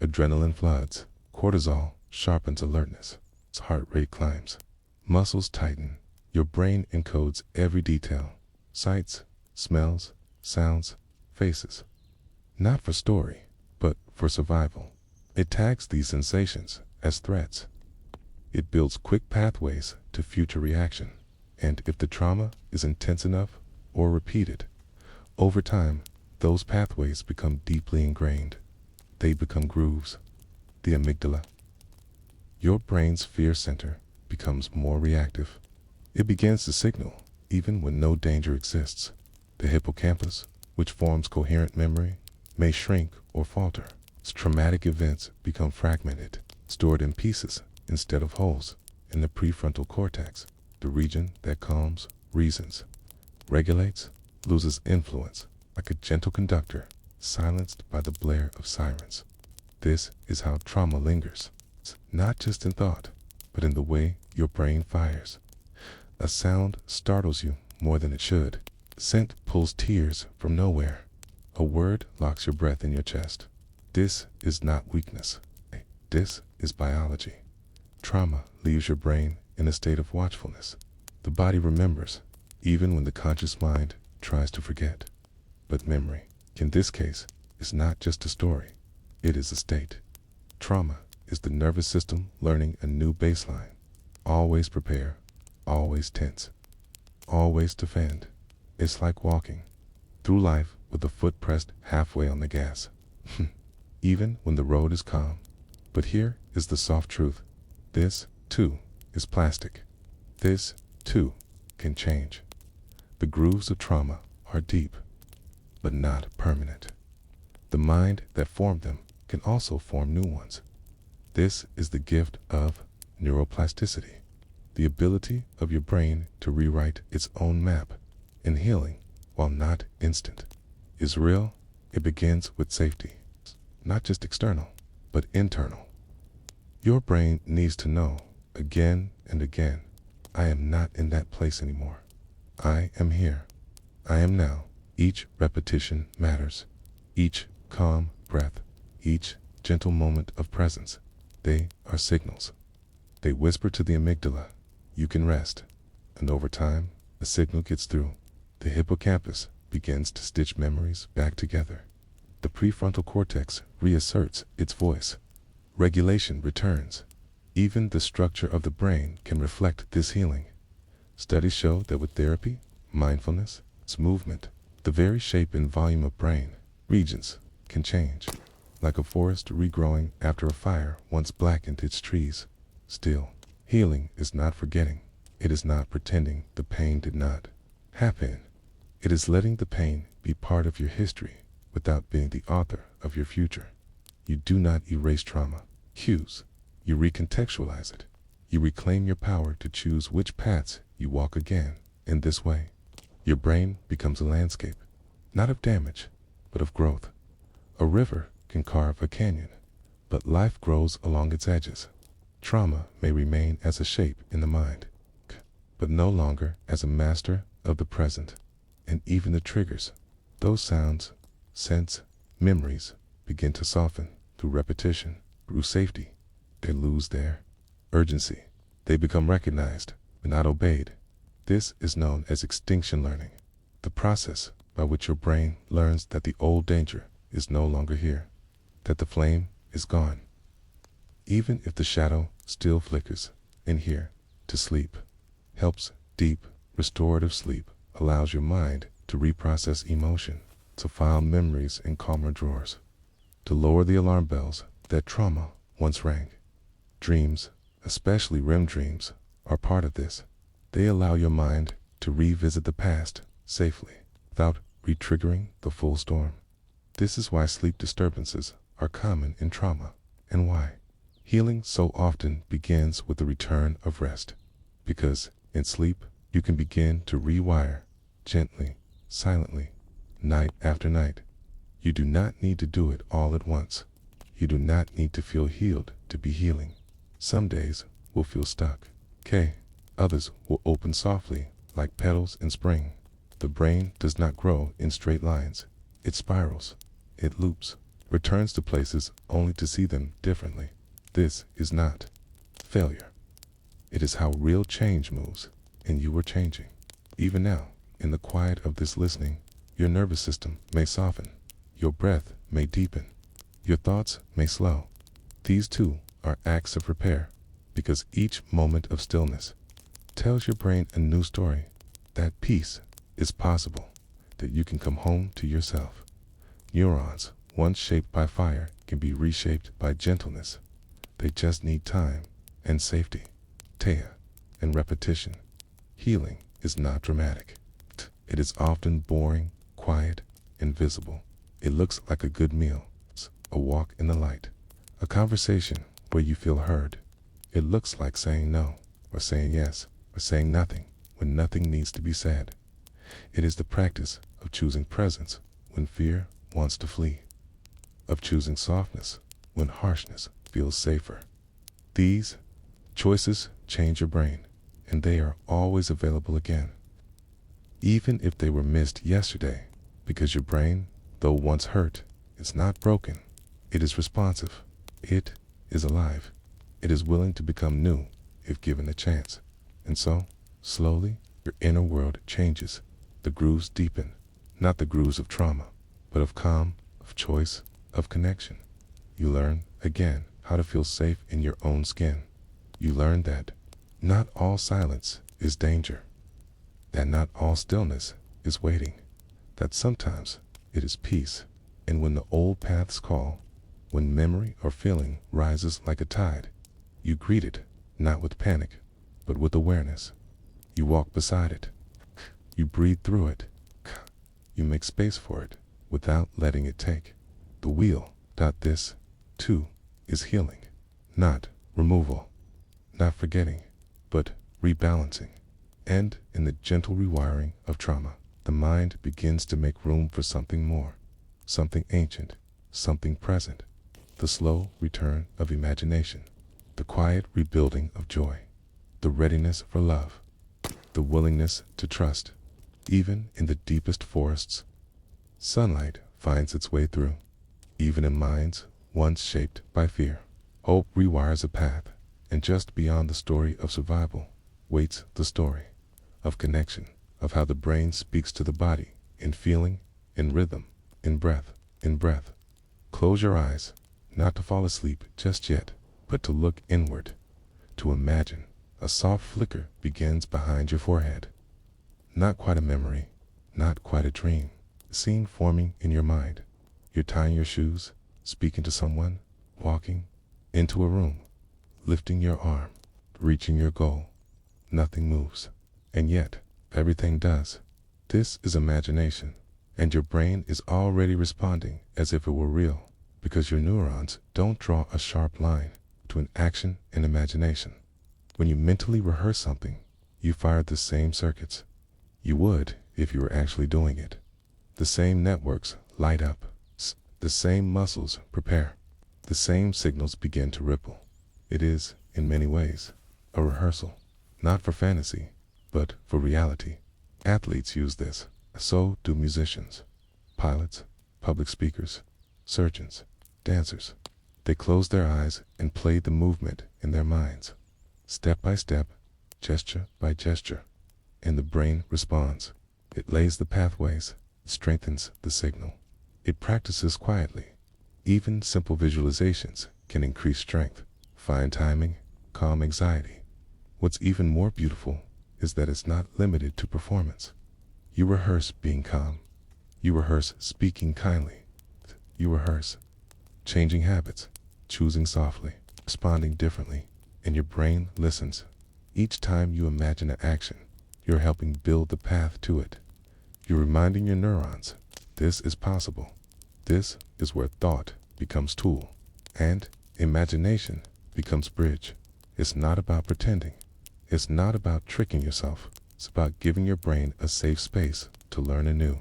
adrenaline floods, cortisol sharpens alertness, its heart rate climbs, muscles tighten. Your brain encodes every detail, sights, smells, sounds, faces, not for story, but for survival. It tags these sensations as threats. It builds quick pathways to future reaction, and if the trauma is intense enough or repeated, over time, those pathways become deeply ingrained. They become grooves. The amygdala, your brain's fear center, becomes more reactive. It begins to signal even when no danger exists. The hippocampus, which forms coherent memory, may shrink or falter. Its traumatic events become fragmented, stored in pieces instead of wholes. In the prefrontal cortex, the region that calms, reasons, regulates, loses influence. Like a gentle conductor, silenced by the blare of sirens. This is how trauma lingers, not just in thought, but in the way your brain fires. A sound startles you more than it should. Scent pulls tears from nowhere. A word locks your breath in your chest. This is not weakness. This is biology. Trauma leaves your brain in a state of watchfulness. The body remembers, even when the conscious mind tries to forget. But memory, in this case, is not just a story. It is a state. Trauma is the nervous system learning a new baseline. Always prepare, always tense, always defend. It's like walking through life with a foot pressed halfway on the gas, even when the road is calm. But here is the soft truth. This, too, is plastic. This, too, can change. The grooves of trauma are deep, but not permanent. The mind that formed them can also form new ones. This is the gift of neuroplasticity, the ability of your brain to rewrite its own map. And healing, while not instant, is real. It begins with safety, not just external, but internal. Your brain needs to know, again and again, I am not in that place anymore. I am here. I am now. Each repetition matters. Each calm breath, each gentle moment of presence, they are signals. They whisper to the amygdala, you can rest. And over time, the signal gets through. The hippocampus begins to stitch memories back together. The prefrontal cortex reasserts its voice. Regulation returns. Even the structure of the brain can reflect this healing. Studies show that with therapy, mindfulness, movement, the very shape and volume of brain regions can change. Like a forest regrowing after a fire once blackened its trees. Still, healing is not forgetting. It is not pretending the pain did not happen. It is letting the pain be part of your history without being the author of your future. You do not erase trauma cues. You recontextualize it. You reclaim your power to choose which paths you walk again. In this way, your brain becomes a landscape, not of damage, but of growth. A river can carve a canyon, but life grows along its edges. Trauma may remain as a shape in the mind, but no longer as a master of the present. And even the triggers, those sounds, scents, memories, begin to soften through repetition, through safety. They lose their urgency. They become recognized, but not obeyed. This is known as extinction learning, the process by which your brain learns that the old danger is no longer here, that the flame is gone. Even if the shadow still flickers, in here, to sleep helps. Deep, restorative sleep allows your mind to reprocess emotion, to file memories in calmer drawers, to lower the alarm bells that trauma once rang. Dreams, especially REM dreams, are part of this. They allow your mind to revisit the past safely, without re-triggering the full storm. This is why sleep disturbances are common in trauma, and why healing so often begins with the return of rest. Because in sleep, you can begin to rewire, gently, silently, night after night. You do not need to do it all at once. You do not need to feel healed to be healing. Some days will feel stuck. Others will open softly, like petals in spring. The brain does not grow in straight lines. It spirals. It loops. Returns to places only to see them differently. This is not failure. It is how real change moves, and you are changing. Even now, in the quiet of this listening, your nervous system may soften. Your breath may deepen. Your thoughts may slow. These too are acts of repair, because each moment of stillness tells your brain a new story, that peace is possible, that you can come home to yourself. Neurons, once shaped by fire, can be reshaped by gentleness. They just need time and safety, and repetition. Healing is not dramatic. It is often boring, quiet, invisible. It looks like a good meal, a walk in the light, a conversation where you feel heard. It looks like saying no, or saying yes, or saying nothing when nothing needs to be said. It is the practice of choosing presence when fear wants to flee, of choosing softness when harshness feels safer. These choices change your brain, and they are always available again, even if they were missed yesterday, because your brain, though once hurt, is not broken. It is responsive. It is alive. It is willing to become new if given a chance. And so, slowly, your inner world changes. The grooves deepen, not the grooves of trauma, but of calm, of choice, of connection. You learn, again, how to feel safe in your own skin. You learn that not all silence is danger, that not all stillness is waiting, that sometimes it is peace. And when the old paths call, when memory or feeling rises like a tide, you greet it, not with panic, but with awareness. You walk beside it. You breathe through it. You make space for it without letting it take the wheel. This, too, is healing, not removal, not forgetting, but rebalancing. And in the gentle rewiring of trauma, the mind begins to make room for something more, something ancient, something present, the slow return of imagination, the quiet rebuilding of joy, the readiness for love, the willingness to trust. Even in the deepest forests, sunlight finds its way through. Even in minds once shaped by fear, hope rewires a path, and just beyond the story of survival waits the story of connection, of how the brain speaks to the body in feeling, in rhythm, in breath, in breath. Close your eyes, not to fall asleep just yet, but to look inward, to imagine a soft flicker begins behind your forehead. Not quite a memory, not quite a dream, a scene forming in your mind. You're tying your shoes, speaking to someone, walking into a room, lifting your arm, reaching your goal. Nothing moves, and yet everything does. This is imagination, and your brain is already responding as if it were real, because your neurons don't draw a sharp line between action and imagination. When you mentally rehearse something, you fire the same circuits you would if you were actually doing it. The same networks light up, the same muscles prepare, the same signals begin to ripple. It is, in many ways, a rehearsal, not for fantasy, but for reality. Athletes use this, so do musicians, pilots, public speakers, surgeons, dancers. They close their eyes and play the movement in their minds, step by step, gesture by gesture, and the brain responds. It lays the pathways, strengthens the signal. It practices quietly. Even simple visualizations can increase strength, fine timing, calm anxiety. What's even more beautiful is that it's not limited to performance. You rehearse being calm. You rehearse speaking kindly. You rehearse changing habits, choosing softly, responding differently, and your brain listens. Each time you imagine an action, you're helping build the path to it. You're reminding your neurons, this is possible. This is where thought becomes tool, and imagination becomes bridge. It's not about pretending. It's not about tricking yourself. It's about giving your brain a safe space to learn a new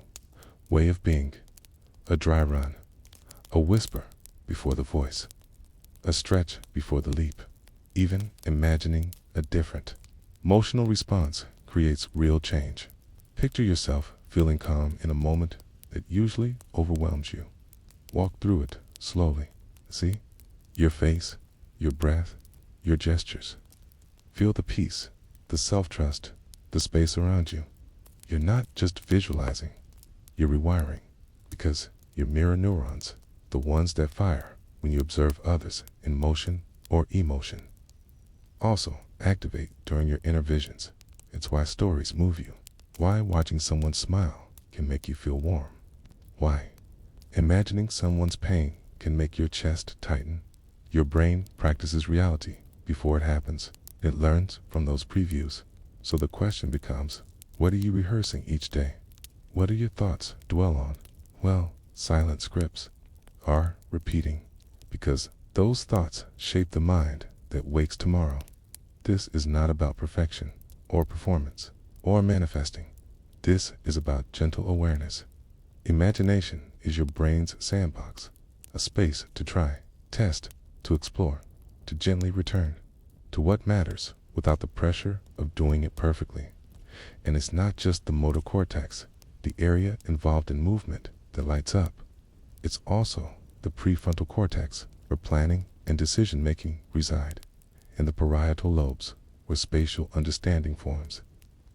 way of being. A dry run, a whisper before the voice, a stretch before the leap. Even imagining a different emotional response creates real change. Picture yourself feeling calm in a moment that usually overwhelms you. Walk through it slowly. See? Your face, your breath, your gestures. Feel the peace, the self-trust, the space around you. You're not just visualizing, you're rewiring, because your mirror neurons, the ones that fire when you observe others in motion or emotion, also activate during your inner visions. It's why stories move you, why watching someone smile can make you feel warm, why imagining someone's pain can make your chest tighten. Your brain practices reality before it happens. It learns from those previews. So the question becomes, what are you rehearsing each day? What do your thoughts dwell on? Well, silent scripts are repeating, because those thoughts shape the mind that wakes tomorrow. This is not about perfection or performance or manifesting. This is about gentle awareness. Imagination is your brain's sandbox, a space to try, test, to explore, to gently return to what matters without the pressure of doing it perfectly. And it's not just the motor cortex, the area involved in movement, that lights up. It's also the prefrontal cortex, where planning and decision-making reside, and the parietal lobes, where spatial understanding forms.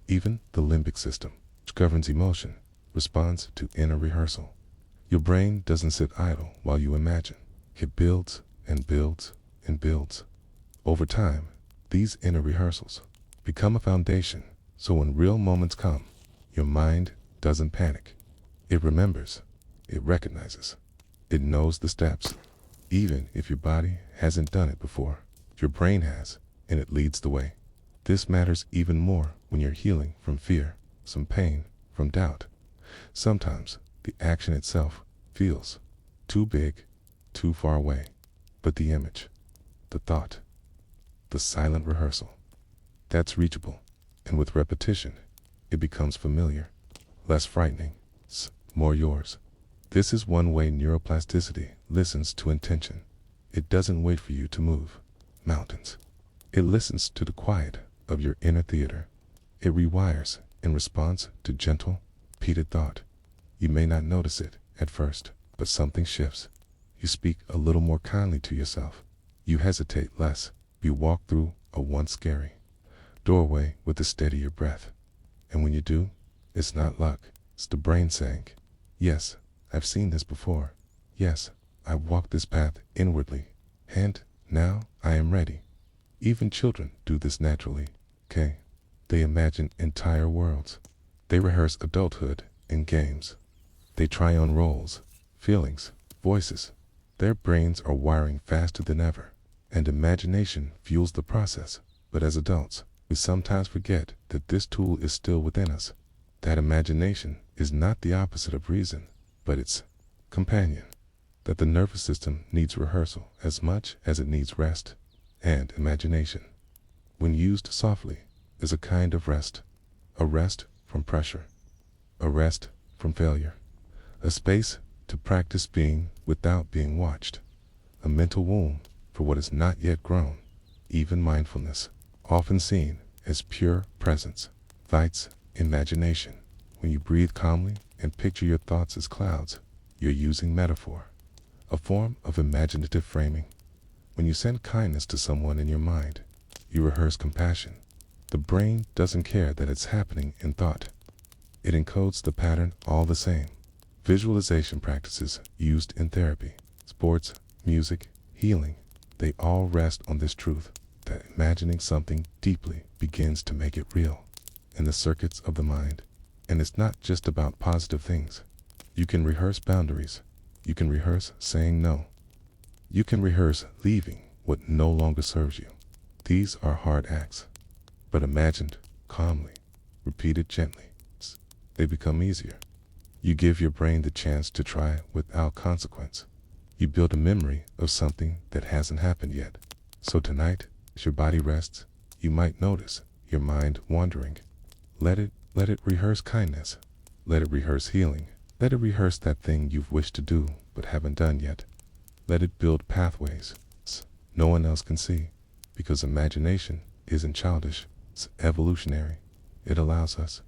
Even the limbic system, which governs emotion, responds to inner rehearsal. Your brain doesn't sit idle while you imagine. It builds and builds and builds. Over time, these inner rehearsals become a foundation, so when real moments come, your mind doesn't panic. It remembers, it recognizes, it knows the steps. Even if your body hasn't done it before, your brain has, and it leads the way. This matters even more when you're healing from fear, some pain, from doubt. Sometimes the action itself feels too big, too far away, but the image, the thought, the silent rehearsal, that's reachable, and with repetition, it becomes familiar, less frightening, more yours. This is one way neuroplasticity listens to intention. It doesn't wait for you to move mountains. It listens to the quiet of your inner theater. It rewires in response to gentle, repeated thought. You may not notice it at first, but something shifts. You speak a little more kindly to yourself. You hesitate less. You walk through a once scary doorway with a steadier breath. And when you do, it's not luck. It's the brain saying, yes, I've seen this before. Yes, I've walked this path inwardly. And now I am ready. Even children do this naturally, okay? They imagine entire worlds. They rehearse adulthood in games. They try on roles, feelings, voices. Their brains are wiring faster than ever, and imagination fuels the process. But as adults, we sometimes forget that this tool is still within us. That imagination is not the opposite of reason, but its companion. That the nervous system needs rehearsal as much as it needs rest, and imagination, when used softly, is a kind of rest. A rest from pressure, a rest from failure, a space to practice being without being watched, a mental womb for what is not yet grown. Even mindfulness, often seen as pure presence, invites imagination. When you breathe calmly and picture your thoughts as clouds, you're using metaphor, a form of imaginative framing. When you send kindness to someone in your mind, you rehearse compassion. The brain doesn't care that it's happening in thought. It encodes the pattern all the same. Visualization practices used in therapy, sports, music, healing, they all rest on this truth, that imagining something deeply begins to make it real in the circuits of the mind. And it's not just about positive things. You can rehearse boundaries. You can rehearse saying no. You can rehearse leaving what no longer serves you. These are hard acts, but imagined calmly, repeated gently, they become easier. You give your brain the chance to try without consequence. You build a memory of something that hasn't happened yet. So tonight, as your body rests, you might notice your mind wandering. Let it rehearse kindness. Let it rehearse healing. Let it rehearse that thing you've wished to do but haven't done yet. Let it build pathways no one else can see, because imagination isn't childish, it's evolutionary. It allows us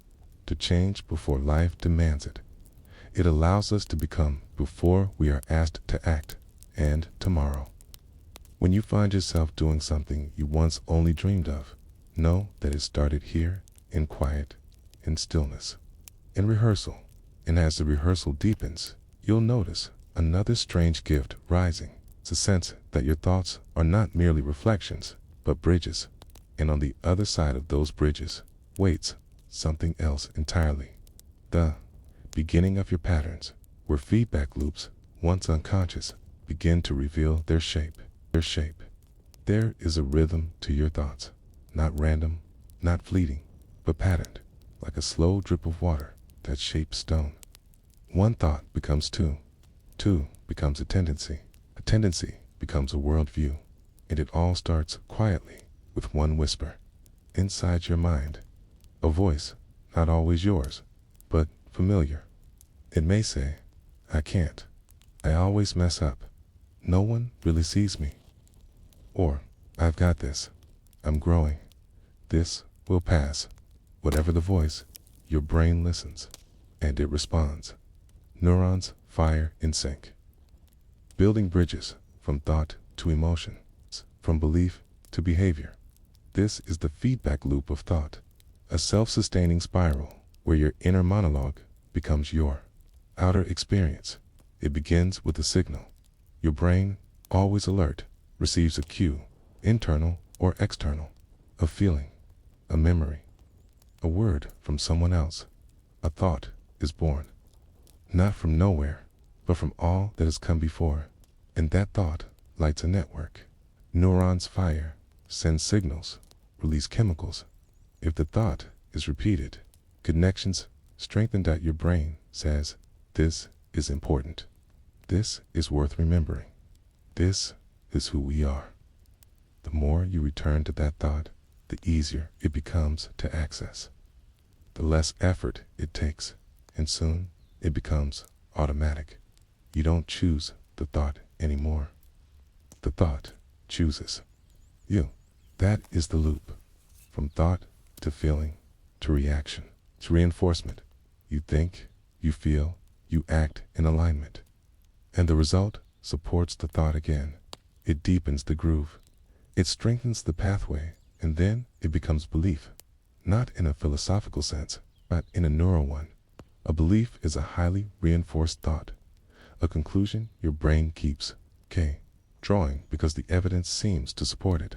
to change before life demands it. It allows us to become before we are asked to act. And tomorrow, when you find yourself doing something you once only dreamed of, know that it started here, in quiet, in stillness, in rehearsal. And as the rehearsal deepens, you'll notice another strange gift rising. It's a sense that your thoughts are not merely reflections, but bridges. And on the other side of those bridges waits something else entirely. The beginning of your patterns, where feedback loops, once unconscious, begin to reveal their shape. There is a rhythm to your thoughts, not random, not fleeting, but patterned, like a slow drip of water that shapes stone. One thought becomes two becomes a tendency becomes a worldview, and it all starts quietly with one whisper. Inside your mind, a voice, not always yours, but familiar. It may say, I can't. I always mess up. No one really sees me. Or, I've got this. I'm growing. This will pass. Whatever the voice, your brain listens, and it responds. Neurons fire in sync. Building bridges from thought to emotion, from belief to behavior. This is the feedback loop of thought, a self-sustaining spiral where your inner monologue becomes your outer experience. It begins with a signal. Your brain, always alert, receives a cue, internal or external, a feeling, a memory, a word from someone else. A thought is born, not from nowhere, but from all that has come before. And that thought lights a network. Neurons fire, send signals, release chemicals. If the thought is repeated, connections strengthened at your brain says, this is important. This is worth remembering. This is who we are. The more you return to that thought, the easier it becomes to access. The less effort it takes, and soon it becomes automatic. You don't choose the thought anymore. The thought chooses you. That is the loop. From thought to feeling, to reaction, to reinforcement. You think, you feel, you act in alignment. And the result supports the thought again. It deepens the groove. It strengthens the pathway, and then it becomes belief. Not in a philosophical sense, but in a neural one. A belief is a highly reinforced thought, a conclusion your brain keeps drawing because the evidence seems to support it.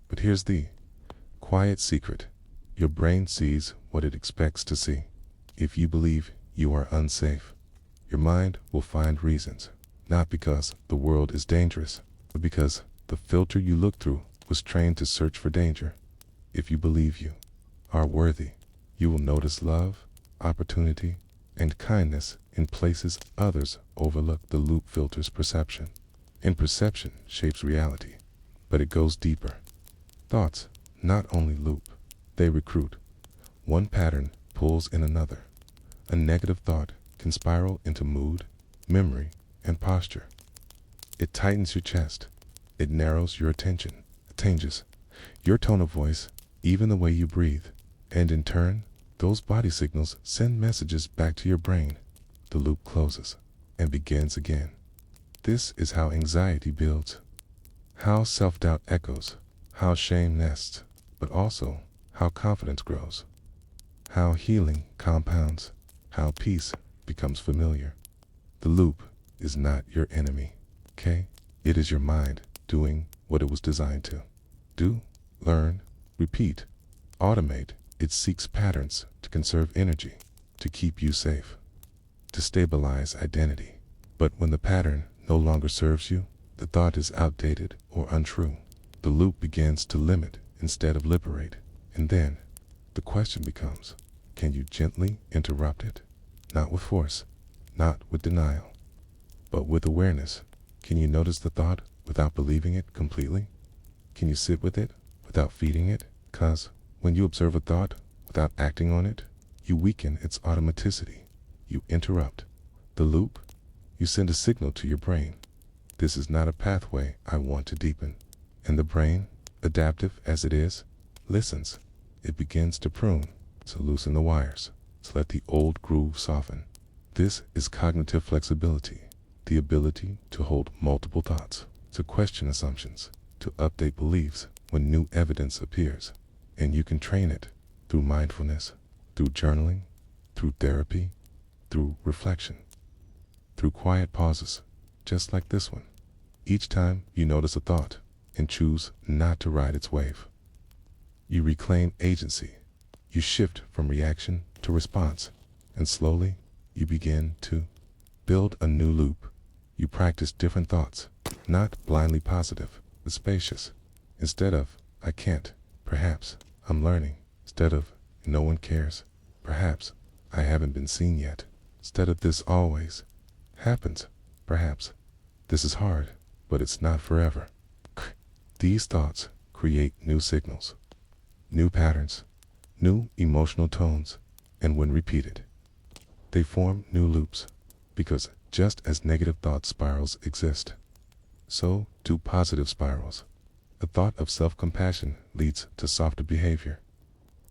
But here's the quiet secret. Your brain sees what it expects to see. If you believe you are unsafe, your mind will find reasons, not because the world is dangerous, but because the filter you look through was trained to search for danger. If you believe you are worthy, you will notice love, opportunity, and kindness in places others overlook. The loop filters perception, and perception shapes reality, but it goes deeper. Thoughts not only loop, they recruit. One pattern pulls in another. A negative thought can spiral into mood, memory, and posture. It tightens your chest. It narrows your attention. It changes your tone of voice, even the way you breathe. And in turn, those body signals send messages back to your brain. The loop closes and begins again. This is how anxiety builds, how self-doubt echoes, how shame nests, but also how confidence grows, how healing compounds, how peace becomes familiar. The loop is not your enemy, okay? It is your mind doing what it was designed to do, learn, repeat, automate. It seeks patterns to conserve energy, to keep you safe, to stabilize identity. But when the pattern no longer serves you, the thought is outdated or untrue. The loop begins to limit instead of liberate. And then the question becomes, can you gently interrupt it? Not with force, not with denial, but with awareness. Can you notice the thought without believing it completely? Can you sit with it without feeding it? 'Cause when you observe a thought without acting on it, you weaken its automaticity. You interrupt the loop. You send a signal to your brain. This is not a pathway I want to deepen. And the brain, adaptive as it is, listens. It begins to prune, to loosen the wires, to let the old groove soften. This is cognitive flexibility, the ability to hold multiple thoughts, to question assumptions, to update beliefs when new evidence appears. And you can train it through mindfulness, through journaling, through therapy, through reflection, through quiet pauses, just like this one. Each time you notice a thought and choose not to ride its wave, you reclaim agency. You shift from reaction to response, and slowly you begin to build a new loop. You practice different thoughts, not blindly positive, but spacious. Instead of, I can't, perhaps, I'm learning. Instead of, no one cares, perhaps, I haven't been seen yet. Instead of, this always happens, perhaps, this is hard, but it's not forever. These thoughts create new signals, new patterns, new emotional tones, and when repeated, they form new loops, because Just as negative thought spirals exist, so do positive spirals. A thought of self-compassion leads to softer behavior,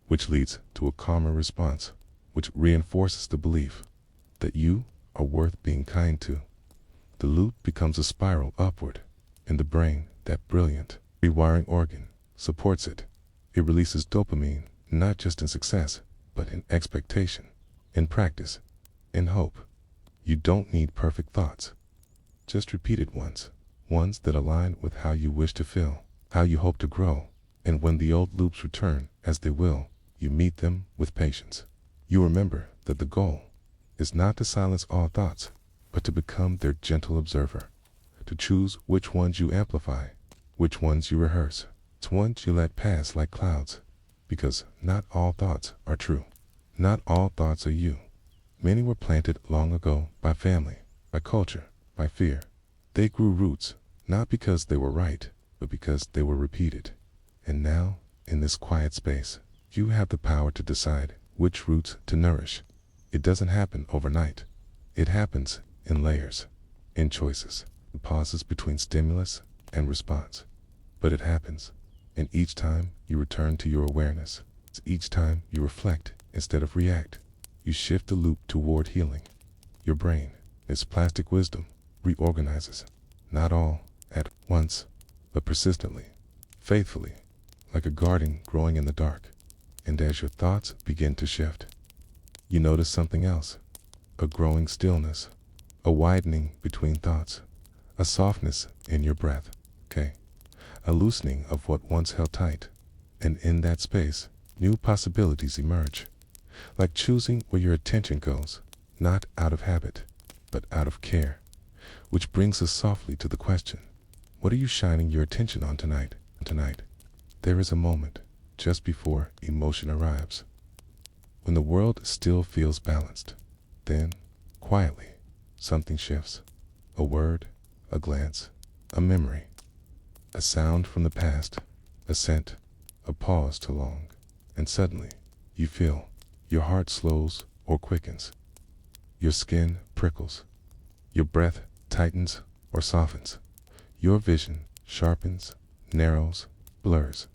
which leads to a calmer response, which reinforces the belief that you are worth being kind to. The loop becomes a spiral upward, and the brain, that brilliant rewiring organ, supports it. It releases dopamine, not just in success, but in expectation, in practice, in hope. You don't need perfect thoughts, just repeated ones, ones that align with how you wish to feel, how you hope to grow, and when the old loops return, as they will, you meet them with patience. You remember that the goal is not to silence all thoughts, but to become their gentle observer, to choose which ones you amplify, which ones you rehearse, which ones you let pass like clouds, because not all thoughts are true. Not all thoughts are you. Many were planted long ago by family, by culture, by fear. They grew roots, not because they were right, but because they were repeated. And now, in this quiet space, you have the power to decide which roots to nourish. It doesn't happen overnight. It happens in layers, in choices, in pauses between stimulus and response. But it happens, and each time you return to your awareness, each time you reflect instead of react, you shift the loop toward healing. Your brain, its plastic wisdom, reorganizes, not all at once, but persistently, faithfully, like a garden growing in the dark. And as your thoughts begin to shift, you notice something else, a growing stillness, a widening between thoughts, a softness in your breath, a loosening of what once held tight. And in that space, new possibilities emerge, like choosing where your attention goes, not out of habit, but out of care. Which brings us softly to the question, what are you shining your attention on tonight? There is a moment, just before emotion arrives, when the world still feels balanced. Then, quietly, something shifts. A word, a glance, a memory, a sound from the past, a scent, a pause too long, and suddenly, you feel your heart slows or quickens, your skin prickles, your breath tightens or softens, your vision sharpens, narrows, blurs.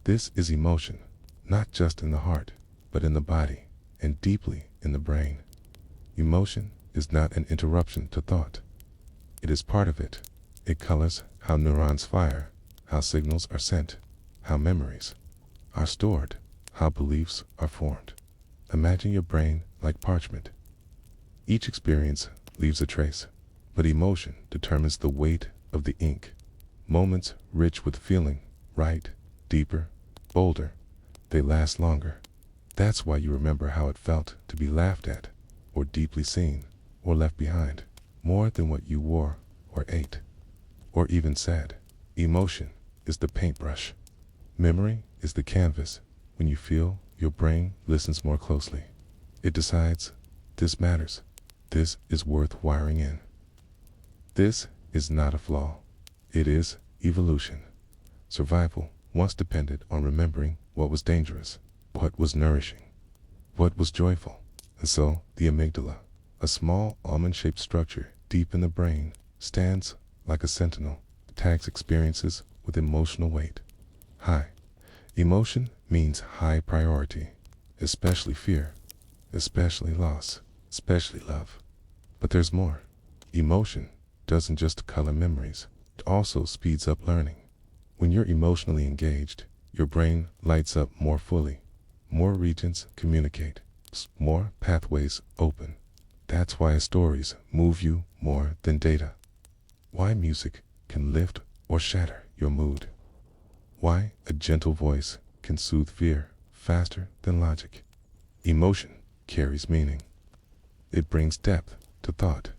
This is emotion, not just in the heart, but in the body and deeply in the brain. Emotion is not an interruption to thought. It is part of it. It colors how neurons fire, how signals are sent, how memories are stored, how beliefs are formed. Imagine your brain like parchment. Each experience leaves a trace, but emotion determines the weight of the ink. Moments rich with feeling, right, deeper, bolder, they last longer. That's why you remember how it felt to be laughed at, or deeply seen, or left behind, more than what you wore, or ate, or even said. Emotion is the paintbrush. Memory is the canvas. When you feel, your brain listens more closely. It decides, this matters. This is worth wiring in. This is not a flaw. It is evolution. Survival once depended on remembering what was dangerous, what was nourishing, what was joyful. And so, the amygdala, a small almond-shaped structure deep in the brain, stands like a sentinel, tags experiences with emotional weight. High. Emotion means high priority, especially fear, especially loss, especially love. But there's more. Emotion doesn't just color memories, it also speeds up learning. When you're emotionally engaged, your brain lights up more fully, more regions communicate, more pathways open. That's why stories move you more than data. Why music can lift or shatter your mood. Why a gentle voice can soothe fear faster than logic. Emotion carries meaning. It brings depth to thought.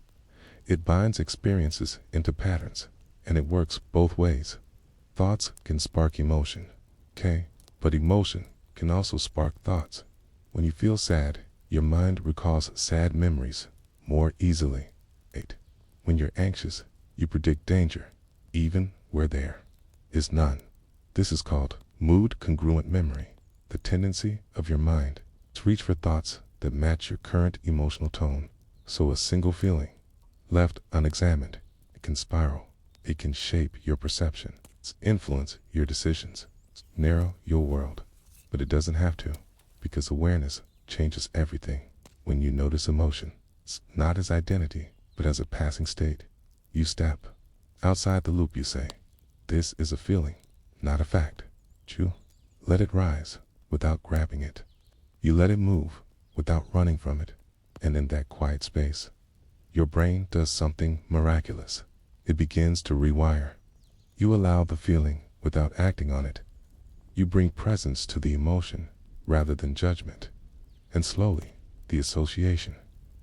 It binds experiences into patterns, and it works both ways. Thoughts can spark emotion, but emotion can also spark thoughts. When you feel sad, your mind recalls sad memories more easily. 8. When you're anxious, you predict danger, even where there is none. This is called mood-congruent memory, the tendency of your mind to reach for thoughts that match your current emotional tone. So a single feeling, Left unexamined, it can spiral. It can shape your perception, influence your decisions, narrow your world. But it doesn't have to, because awareness changes everything. When you notice emotion, it's not as identity, but as a passing state. You step outside the loop, you say, this is a feeling, not a fact. You let it rise without grabbing it. You let it move without running from it. And in that quiet space, your brain does something miraculous. It begins to rewire. You allow the feeling without acting on it. You bring presence to the emotion rather than judgment. And slowly, the association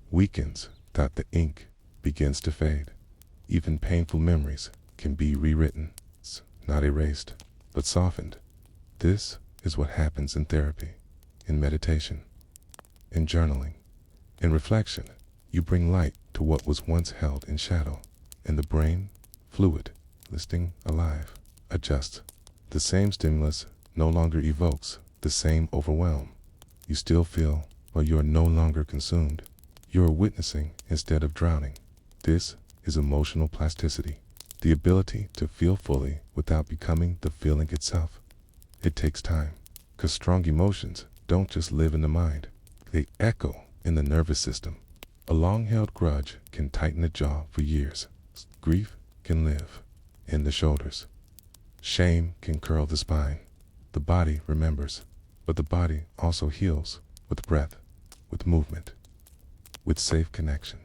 weakens. The ink begins to fade. Even painful memories can be rewritten, not erased, but softened. This is what happens in therapy, in meditation, in journaling, in reflection. You bring light to what was once held in shadow, and the brain, fluid, listening, alive, adjusts. The same stimulus no longer evokes the same overwhelm. You still feel, but you are no longer consumed. You are witnessing instead of drowning. This is emotional plasticity, the ability to feel fully without becoming the feeling itself. It takes time, because strong emotions don't just live in the mind. They echo in the nervous system. A long-held grudge can tighten the jaw for years. Grief can live in the shoulders. Shame can curl the spine. The body remembers, but the body also heals with breath, with movement, with safe connection,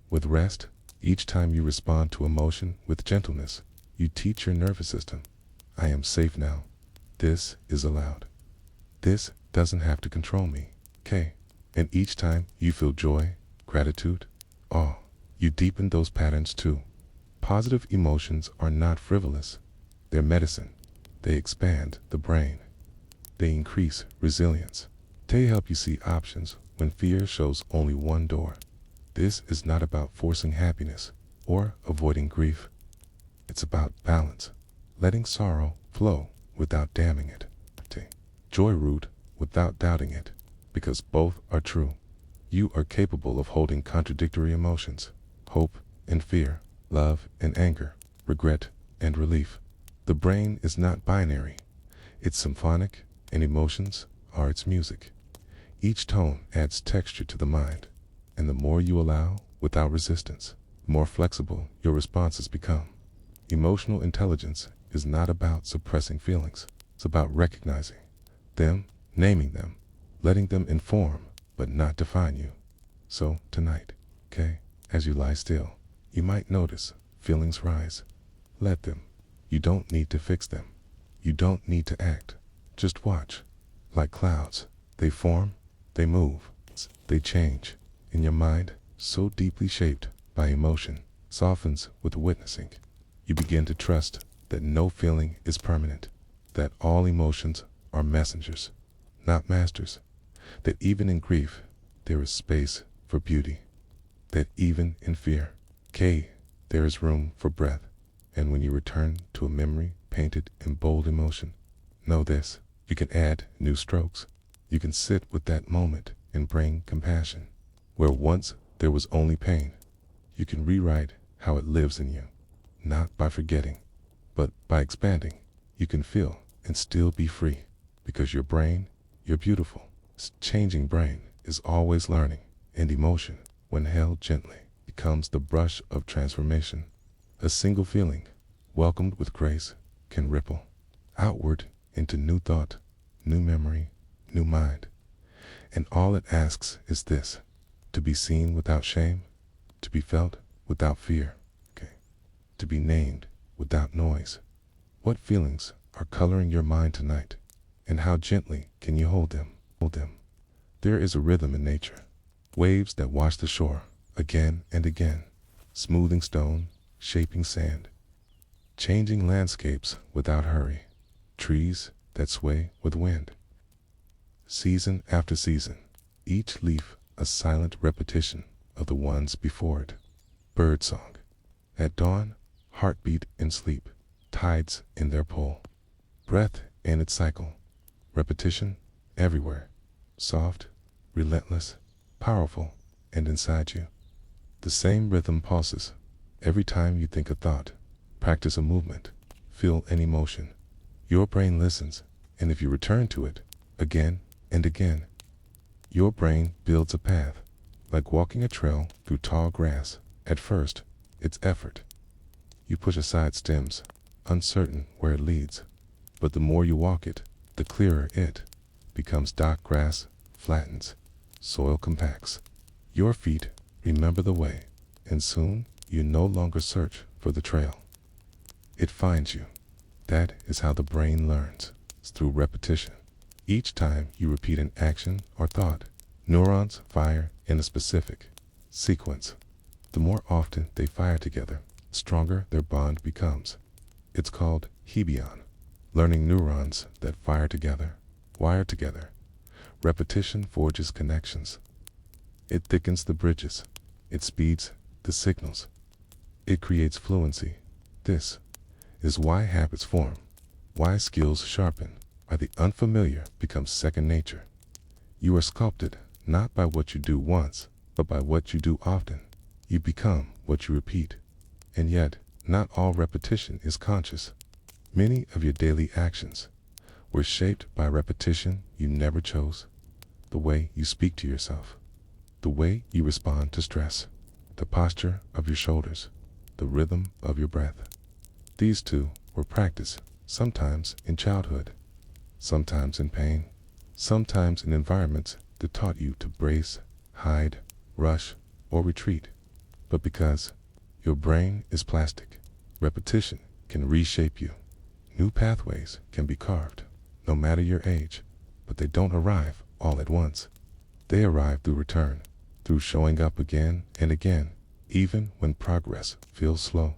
with rest. Each time you respond to emotion with gentleness, you teach your nervous system, I am safe now. This is allowed. This doesn't have to control me. Okay. And each time you feel joy, gratitude, awe, you deepen those patterns too. Positive emotions are not frivolous. They're medicine. They expand the brain. They increase resilience. They help you see options when fear shows only one door. This is not about forcing happiness or avoiding grief. It's about balance, letting sorrow flow without damming it. Joy root without doubting it, because both are true. You are capable of holding contradictory emotions, hope and fear, love and anger, regret and relief. The brain is not binary. It's symphonic, and emotions are its music. Each tone adds texture to the mind, and the more you allow without resistance, the more flexible your responses become. Emotional intelligence is not about suppressing feelings. It's about recognizing them, naming them, letting them inform, but not define you. So tonight, okay, as you lie still, you might notice feelings rise. Let them. You don't need to fix them. You don't need to act. Just watch. Like clouds, they form, they move, they change. In your mind, so deeply shaped by emotion, softens with witnessing. You begin to trust that no feeling is permanent, that all emotions are messengers, not masters, that even in grief, there is space for beauty, that even in fear, there is room for breath. And when you return to a memory painted in bold emotion, know this, you can add new strokes. You can sit with that moment and bring compassion. Where once there was only pain, you can rewrite how it lives in you, not by forgetting, but by expanding. You can feel and still be free, because your brain, your beautiful, changing brain is always learning, and emotion, when held gently, becomes the brush of transformation. A single feeling, welcomed with grace, can ripple outward into new thought, new memory, new mind. And all it asks is this, to be seen without shame, to be felt without fear, to be named without noise. What feelings are coloring your mind tonight, and how gently can you hold them? There is a rhythm in nature, waves that wash the shore again and again, smoothing stone, shaping sand, changing landscapes without hurry, trees that sway with wind. Season after season, each leaf a silent repetition of the ones before it. Birdsong. At dawn, heartbeat in sleep, tides in their pull. Breath in its cycle. Repetition everywhere. Soft, relentless, powerful, and inside you. The same rhythm pulses Every time you think a thought, practice a movement, feel an emotion, your brain listens, and if you return to it again and again, your brain builds a path, like walking a trail through tall grass. At first, it's effort. You push aside stems, uncertain where it leads, but the more you walk it, the clearer it becomes. Dark grass flattens, soil compacts. Your feet remember the way, and soon you no longer search for the trail. It finds you. That is how the brain learns. It's through repetition. Each time you repeat an action or thought, neurons fire in a specific sequence. The more often they fire together, the stronger their bond becomes. It's called hebion, learning neurons that fire together, wire together. Repetition forges connections. It thickens the bridges. It speeds the signals. It creates fluency. This is why habits form, why skills sharpen, why the unfamiliar becomes second nature. You are sculpted not by what you do once, but by what you do often. You become what you repeat. And yet, not all repetition is conscious. Many of your daily actions were shaped by repetition you never chose. The way you speak to yourself, the way you respond to stress, the posture of your shoulders, the rhythm of your breath. These two were practiced, sometimes in childhood, sometimes in pain, sometimes in environments that taught you to brace, hide, rush, or retreat. But because your brain is plastic, repetition can reshape you. New pathways can be carved, no matter your age, but they don't arrive all at once. They arrive through return, through showing up again and again, even when progress feels slow.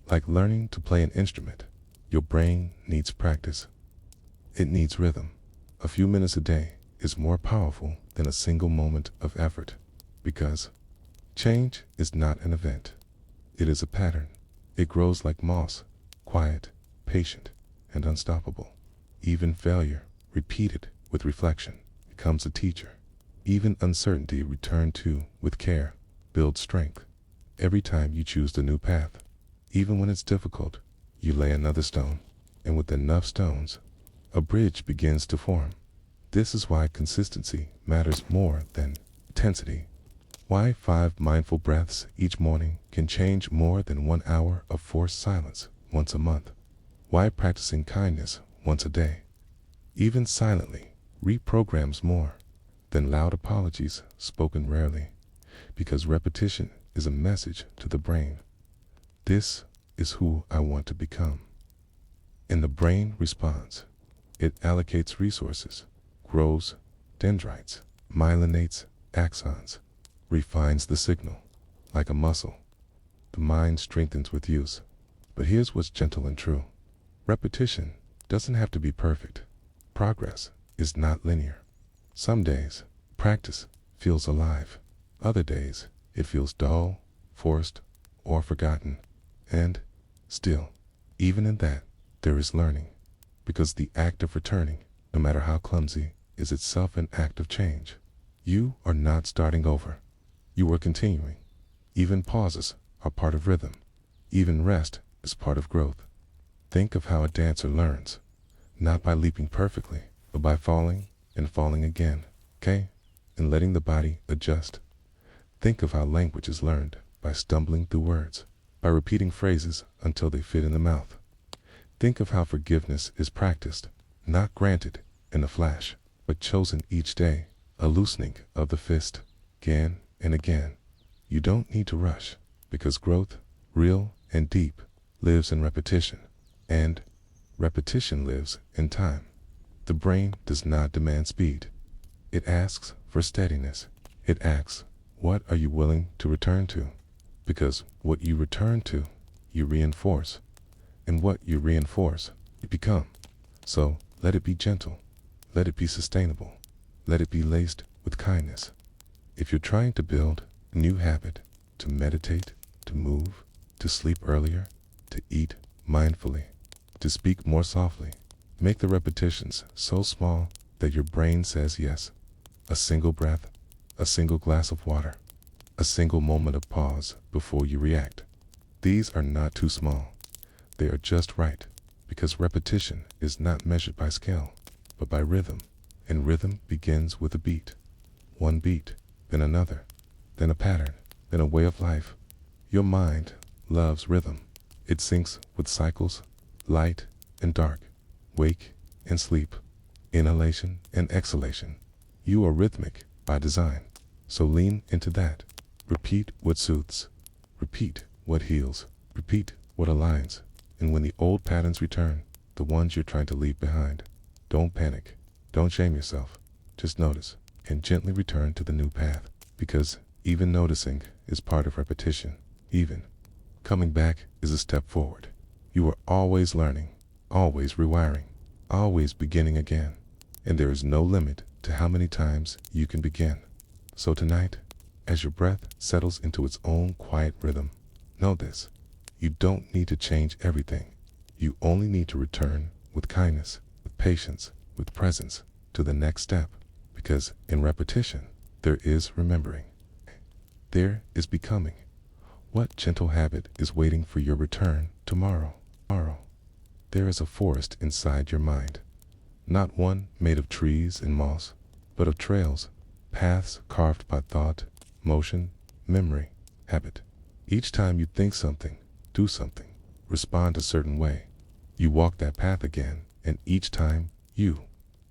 Like learning to play an instrument, your brain needs practice. It needs rhythm. A few minutes a day is more powerful than a single moment of effort, because change is not an event. It is a pattern. It grows like moss, quiet, patient, and unstoppable. Even failure, repeated with reflection, becomes a teacher. Even uncertainty returned to with care builds strength. Every time you choose the new path, even when it's difficult, you lay another stone, and with enough stones, a bridge begins to form. This is why consistency matters more than intensity. Why 5 mindful breaths each morning can change more than 1 hour of forced silence once a month. Why practicing kindness once a day, even silently, reprograms more than loud apologies spoken rarely, because repetition is a message to the brain. This is who I want to become. And the brain responds. It allocates resources, grows dendrites, myelinates axons, refines the signal. Like a muscle, the mind strengthens with use. But here's what's gentle and true. Repetition doesn't have to be perfect. Progress is not linear. Some days, practice feels alive. Other days, it feels dull, forced, or forgotten. And still, even in that, there is learning. Because the act of returning, no matter how clumsy, is itself an act of change. You are not starting over. You are continuing. Even pauses are part of rhythm. Even rest is part of growth. Think of how a dancer learns, not by leaping perfectly, but by falling and falling again, okay? And letting the body adjust. Think of how language is learned, by stumbling through words, by repeating phrases until they fit in the mouth. Think of how forgiveness is practiced, not granted in a flash, but chosen each day, a loosening of the fist, again and again. You don't need to rush, because growth, real and deep, lives in repetition, and repetition lives in time. The brain does not demand speed. It asks for steadiness. It asks, what are you willing to return to? Because what you return to, you reinforce. And what you reinforce, you become. So let it be gentle. Let it be sustainable. Let it be laced with kindness. If you're trying to build a new habit, to meditate, to move, to sleep earlier, to eat mindfully, to speak more softly, make the repetitions so small that your brain says yes. A single breath, a single glass of water, a single moment of pause before you react. These are not too small. They are just right, because repetition is not measured by scale, but by rhythm. And rhythm begins with a beat. One beat, then another, then a pattern, then a way of life. Your mind loves rhythm. It syncs with cycles, light and dark, wake and sleep, inhalation and exhalation. You are rhythmic by design, so lean into that. Repeat what soothes. Repeat what heals. Repeat what aligns. And when the old patterns return, the ones you're trying to leave behind, don't panic. Don't shame yourself. Just notice and gently return to the new path, because even noticing is part of repetition. Even coming back is a step forward. You are always learning, always rewiring, always beginning again, and there is no limit to how many times you can begin. So tonight, as your breath settles into its own quiet rhythm, know this: you don't need to change everything. You only need to return with kindness, with patience, with presence to the next step, because in repetition, there is remembering. There is becoming. What gentle habit is waiting for your return tomorrow? There is a forest inside your mind, not one made of trees and moss, but of trails, paths carved by thought, motion, memory, habit. Each time you think something, do something, respond a certain way, you walk that path again, and each time you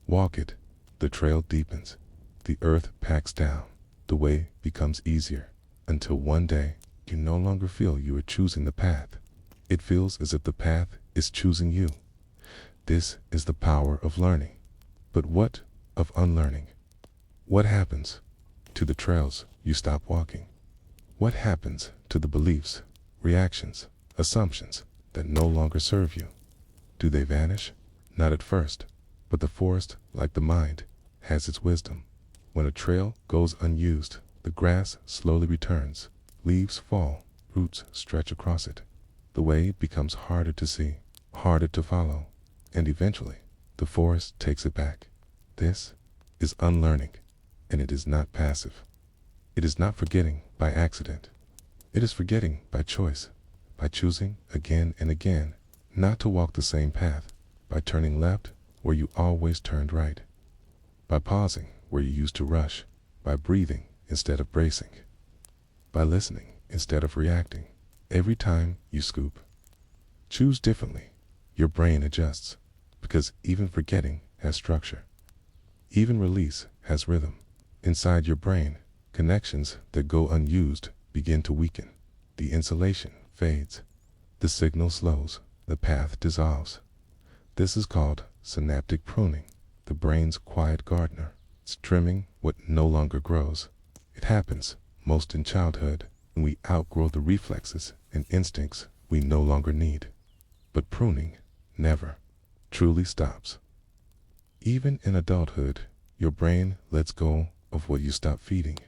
walk it, the trail deepens, the earth packs down, the way becomes easier, until one day you no longer feel you are choosing the path. It feels as if the path is choosing you. This is the power of learning. But what of unlearning? What happens to the trails you stop walking? What happens to the beliefs, reactions, assumptions that no longer serve you? Do they vanish? Not at first, but the forest, like the mind, has its wisdom. When a trail goes unused, the grass slowly returns, leaves fall, roots stretch across it. The way becomes harder to see, harder to follow, and eventually the forest takes it back. This is unlearning, and it is not passive. It is not forgetting by accident. It is forgetting by choice, by choosing again and again not to walk the same path, by turning left where you always turned right, by pausing where you used to rush, by breathing instead of bracing, by listening instead of reacting. Every time you scoop, choose differently, your brain adjusts, because even forgetting has structure. Even release has rhythm. Inside your brain, connections that go unused begin to weaken. The insulation fades. The signal slows. The path dissolves. This is called synaptic pruning, the brain's quiet gardener. It's trimming what no longer grows. It happens most in childhood, when we outgrow the reflexes and instincts we no longer need. But pruning never truly stops. Even in adulthood, your brain lets go of what you stop feeding.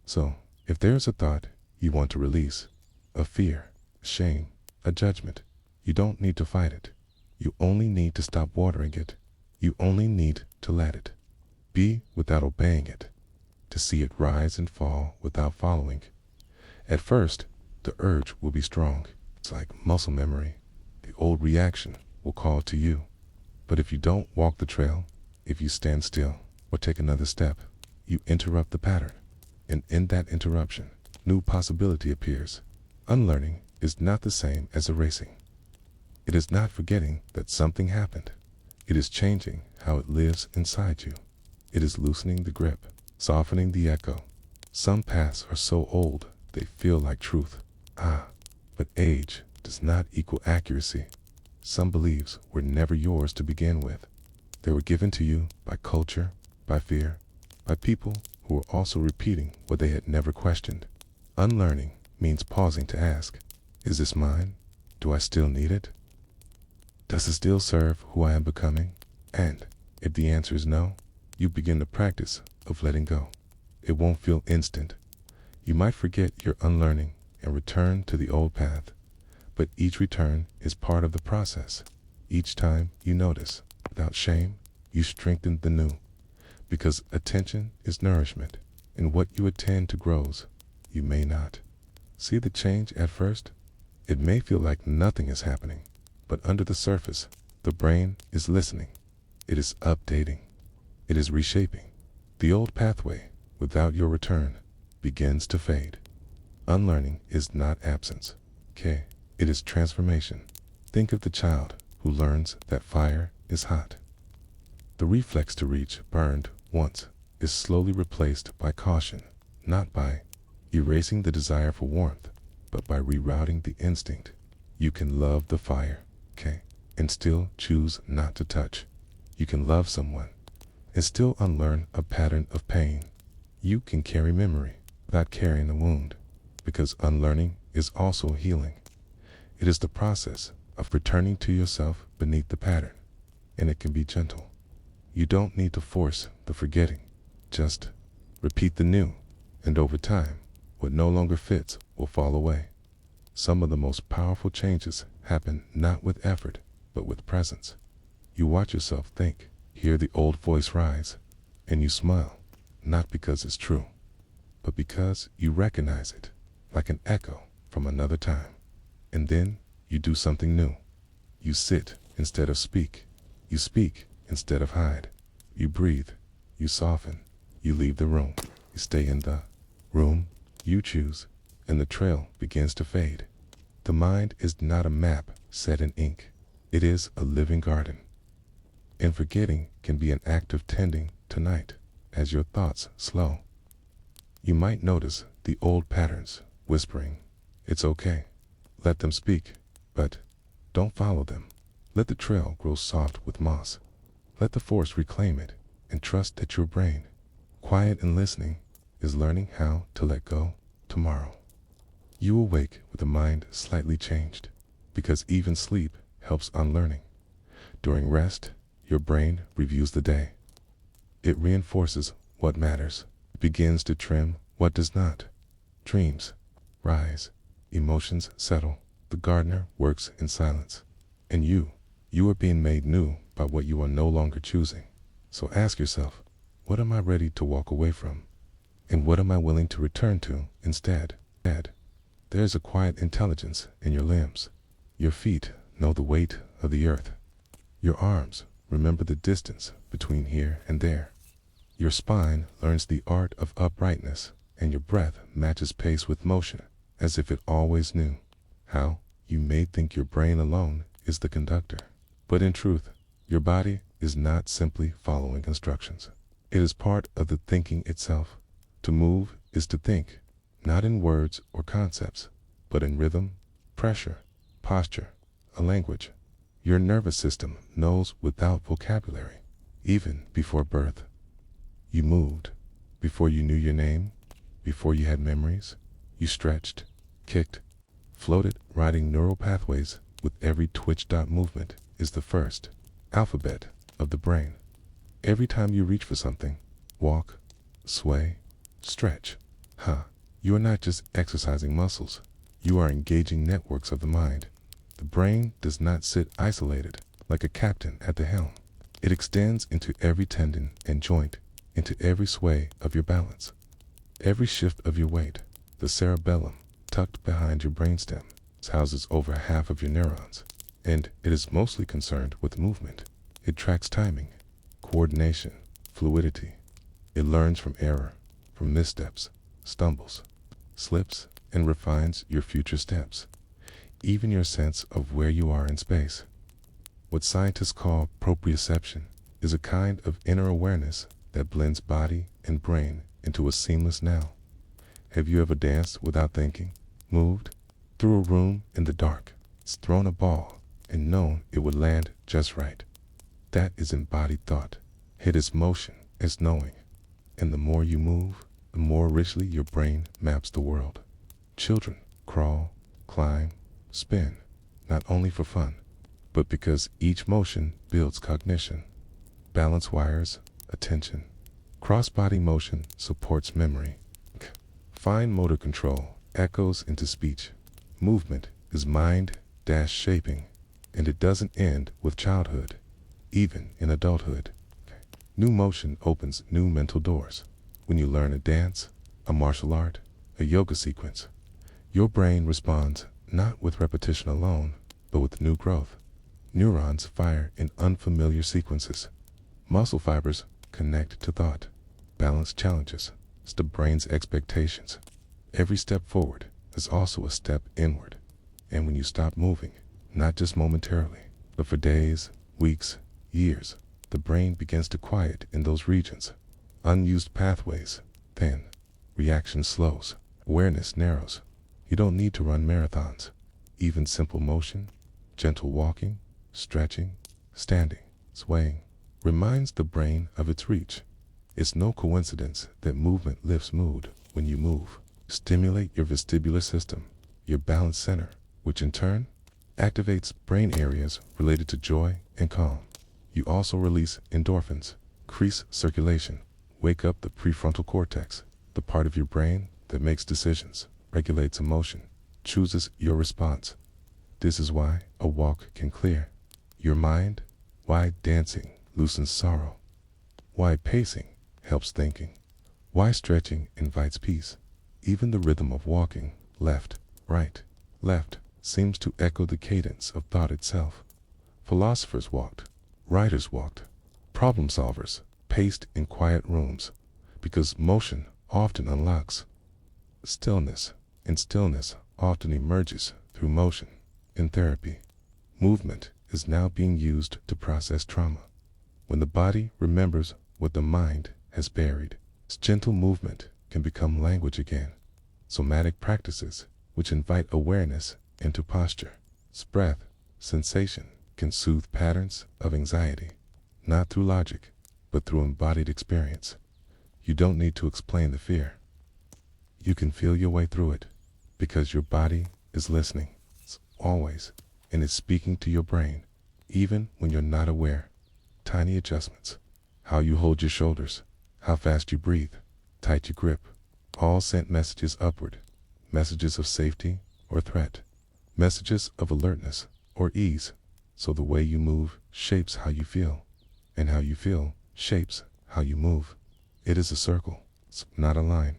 So, if there's a thought you want to release, a fear, a shame, a judgment, you don't need to fight it. You only need to stop watering it. You only need to let it be without obeying it, to see it rise and fall without following. At first, the urge will be strong. It's like muscle memory. The old reaction will call to you. But if you don't walk the trail, if you stand still or take another step, you interrupt the pattern. And in that interruption, new possibility appears. Unlearning is not the same as erasing. It is not forgetting that something happened. It is changing how it lives inside you. It is loosening the grip, softening the echo. Some paths are so old they feel like truth. But age does not equal accuracy. Some beliefs were never yours to begin with. They were given to you by culture, by fear, by people who were also repeating what they had never questioned. Unlearning means pausing to ask, is this mine? Do I still need it? Does it still serve who I am becoming? And if the answer is no, you begin the practice of letting go. It won't feel instant. You might forget your unlearning and return to the old path, but each return is part of the process. Each time you notice, without shame, you strengthen the new, because attention is nourishment, and what you attend to grows. You may not see the change at first, It may feel like nothing is happening, but under the surface, the brain is listening. It is updating. It is reshaping. The old pathway, without your return, begins to fade. Unlearning is not absence. Okay? It is transformation. Think of the child who learns that fire is hot. The reflex to reach burned once is slowly replaced by caution, not by erasing the desire for warmth, but by rerouting the instinct. You can love the fire, okay, and still choose not to touch. You can love someone and still unlearn a pattern of pain. You can carry memory without carrying a wound, because unlearning is also healing. It is the process of returning to yourself beneath the pattern, and it can be gentle. You don't need to force the forgetting. Just repeat the new, and over time, what no longer fits will fall away. Some of the most powerful changes happen not with effort, but with presence. You watch yourself think, hear the old voice rise, and you smile, not because it's true, but because you recognize it, like an echo from another time. And then you do something new. You sit instead of speak. You speak instead of hide. You breathe. You soften. You leave the room. You stay in the room you choose, and the trail begins to fade. The mind is not a map set in ink. It is a living garden. And forgetting can be an act of tending tonight as your thoughts slow. You might notice the old patterns whispering, "It's okay." Let them speak, but don't follow them. Let the trail grow soft with moss. Let the forest reclaim it, and trust that your brain, quiet and listening, is learning how to let go tomorrow. You awake with a mind slightly changed, because even sleep helps unlearning. During rest, your brain reviews the day. It reinforces what matters. It begins to trim what does not. Dreams rise. Emotions settle. The gardener works in silence. And you are being made new by what you are no longer choosing. So ask yourself, what am I ready to walk away from? And what am I willing to return to instead? There is a quiet intelligence in your limbs. Your feet know the weight of the earth. Your arms remember the distance between here and there. Your spine learns the art of uprightness, and your breath matches pace with motion, as if it always knew. How? You may think your brain alone is the conductor, but in truth, your body is not simply following instructions. It is part of the thinking itself. To move is to think, not in words or concepts, but in rhythm, pressure, posture, a language. Your nervous system knows without vocabulary, even before birth. You moved, before you knew your name, before you had memories. You stretched, kicked, floated, riding neural pathways with every twitch. Movement is the first alphabet of the brain. Every time you reach for something, walk, sway, stretch, you are not just exercising muscles. You are engaging networks of the mind. The brain does not sit isolated like a captain at the helm. It extends into every tendon and joint, into every sway of your balance, every shift of your weight. The cerebellum, tucked behind your brainstem, houses over half of your neurons, and it is mostly concerned with movement. It tracks timing, coordination, fluidity. It learns from error, from missteps, stumbles, slips, and refines your future steps, even your sense of where you are in space. What scientists call proprioception is a kind of inner awareness that blends body and brain into a seamless now. Have you ever danced without thinking, moved through a room in the dark, thrown a ball, and known it would land just right? That is embodied thought. It is motion as knowing. And the more you move, the more richly your brain maps the world. Children crawl, climb, spin, not only for fun, but because each motion builds cognition. Balance wires, attention. Cross-body motion supports memory. Fine motor control echoes into speech. Movement is mind-shaping, and it doesn't end with childhood, even in adulthood. New motion opens new mental doors. When you learn a dance, a martial art, a yoga sequence, your brain responds not with repetition alone, but with new growth. Neurons fire in unfamiliar sequences. Muscle fibers connect to thought. Balance challenges the brain's expectations. Every step forward is also a step inward. And when you stop moving, not just momentarily, but for days, weeks, years, the brain begins to quiet in those regions. Unused pathways thin, reaction slows, awareness narrows. You don't need to run marathons. Even simple motion, gentle walking, stretching, standing, swaying, reminds the brain of its reach. It's no coincidence that movement lifts mood. When you move, stimulate your vestibular system, your balance center, which in turn activates brain areas related to joy and calm. You also release endorphins, increase circulation, wake up the prefrontal cortex, the part of your brain that makes decisions, regulates emotion, chooses your response. This is why a walk can clear your mind, why dancing loosens sorrow, why pacing helps thinking, why stretching invites peace. Even the rhythm of walking, left, right, left, seems to echo the cadence of thought itself. Philosophers walked, writers walked, problem solvers paced in quiet rooms, because motion often unlocks stillness, and stillness often emerges through motion. In therapy, movement is now being used to process trauma. When the body remembers what the mind has buried, gentle movement can become language again. Somatic practices, which invite awareness into posture, breath, sensation, can soothe patterns of anxiety, not through logic, but through embodied experience. You don't need to explain the fear. You can feel your way through it, because your body is listening, always, and is speaking to your brain, even when you're not aware. Tiny adjustments, how you hold your shoulders, how fast you breathe, tight you grip, all sent messages upward, messages of safety or threat, messages of alertness or ease. So the way you move shapes how you feel, and how you feel shapes how you move. It is a circle, not a line.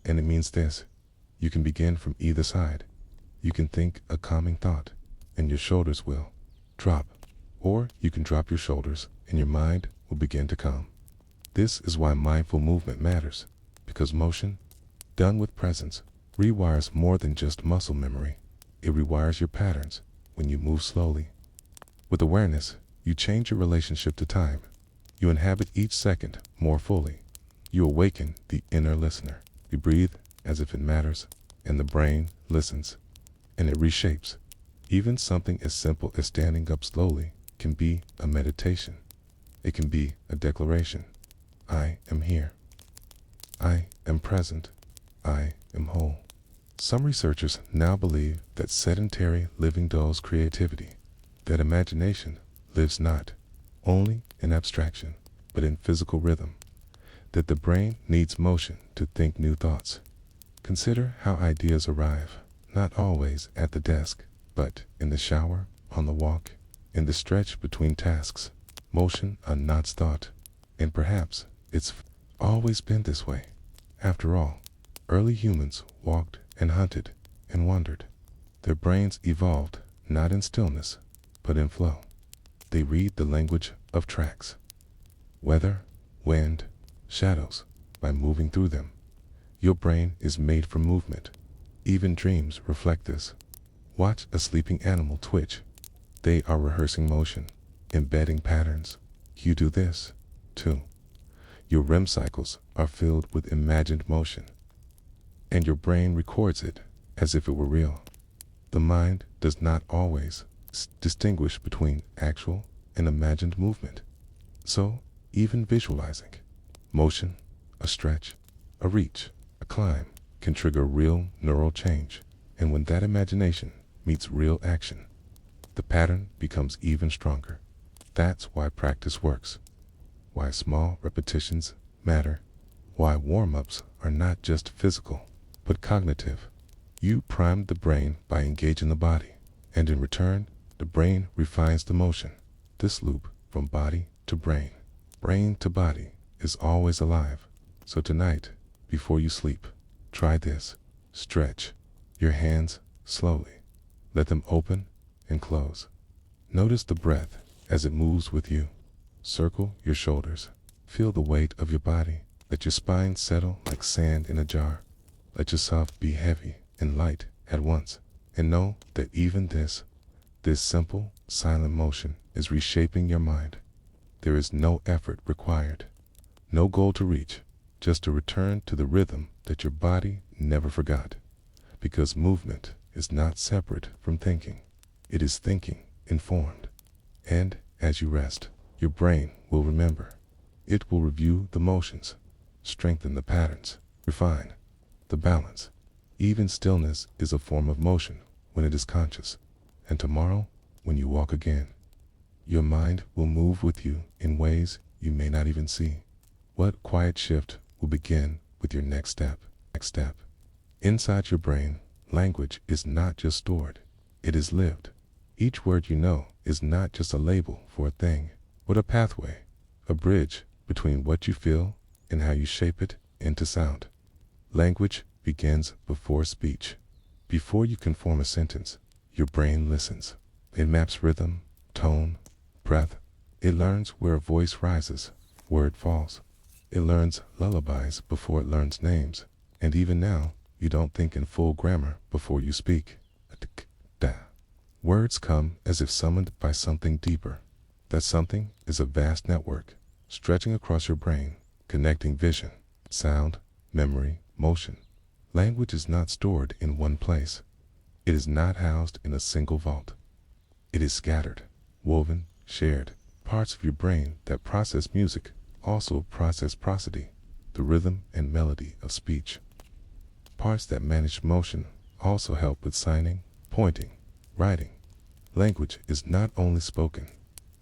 And it means this: you can begin from either side. You can think a calming thought, and your shoulders will drop. Or you can drop your shoulders, and your mind will begin to calm. This is why mindful movement matters, because motion, done with presence, rewires more than just muscle memory. It rewires your patterns. When you move slowly, with awareness, you change your relationship to time. You inhabit each second more fully. You awaken the inner listener. You breathe as if it matters, and the brain listens, and it reshapes. Even something as simple as standing up slowly can be a meditation. It can be a declaration. I am here. I am present. I am whole. Some researchers now believe that sedentary living dulls creativity, that imagination lives not only in abstraction, but in physical rhythm, that the brain needs motion to think new thoughts. Consider how ideas arrive, not always at the desk, but in the shower, on the walk, in the stretch between tasks. Motion unknots thought, and perhaps it's always been this way. After all, early humans walked and hunted and wandered. Their brains evolved not in stillness, but in flow. They read the language of tracks, weather, wind, shadows, by moving through them. Your brain is made for movement. Even dreams reflect this. Watch a sleeping animal twitch. They are rehearsing motion, embedding patterns. You do this, too. Your REM cycles are filled with imagined motion, and your brain records it as if it were real. The mind does not always distinguish between actual and imagined movement. So, even visualizing motion, a stretch, a reach, a climb, can trigger real neural change. And when that imagination meets real action, the pattern becomes even stronger. That's why practice works, why small repetitions matter, why warm-ups are not just physical, but cognitive. You prime the brain by engaging the body, and in return, the brain refines the motion. This loop from body to brain to body is always alive. So tonight, before you sleep, try this. Stretch your hands slowly. Let them open and close. Notice the breath as it moves with you. Circle your shoulders. Feel the weight of your body. Let your spine settle like sand in a jar. Let yourself be heavy and light at once. And know that even this simple, silent motion is reshaping your mind. There is no effort required, no goal to reach, just to return to the rhythm that your body never forgot. Because movement is not separate from thinking. It is thinking informed. And as you rest, your brain will remember. It will review the motions, strengthen the patterns, refine the balance. Even stillness is a form of motion when it is conscious. And tomorrow, when you walk again, your mind will move with you in ways you may not even see. What quiet shift will begin with your next step? Inside your brain, language is not just stored, it is lived. Each word you know is not just a label for a thing, but a pathway, a bridge between what you feel and how you shape it into sound. Language begins before speech. Before you can form a sentence, your brain listens. It maps rhythm, tone, breath. It learns where a voice rises, where it falls. It learns lullabies before it learns names. And even now, you don't think in full grammar before you speak. Words come as if summoned by something deeper. That something is a vast network, stretching across your brain, connecting vision, sound, memory, motion. Language is not stored in one place. It is not housed in a single vault. It is scattered, woven, shared. Parts of your brain that process music also process prosody, the rhythm and melody of speech. Parts that manage motion also help with signing, pointing, writing. Language is not only spoken.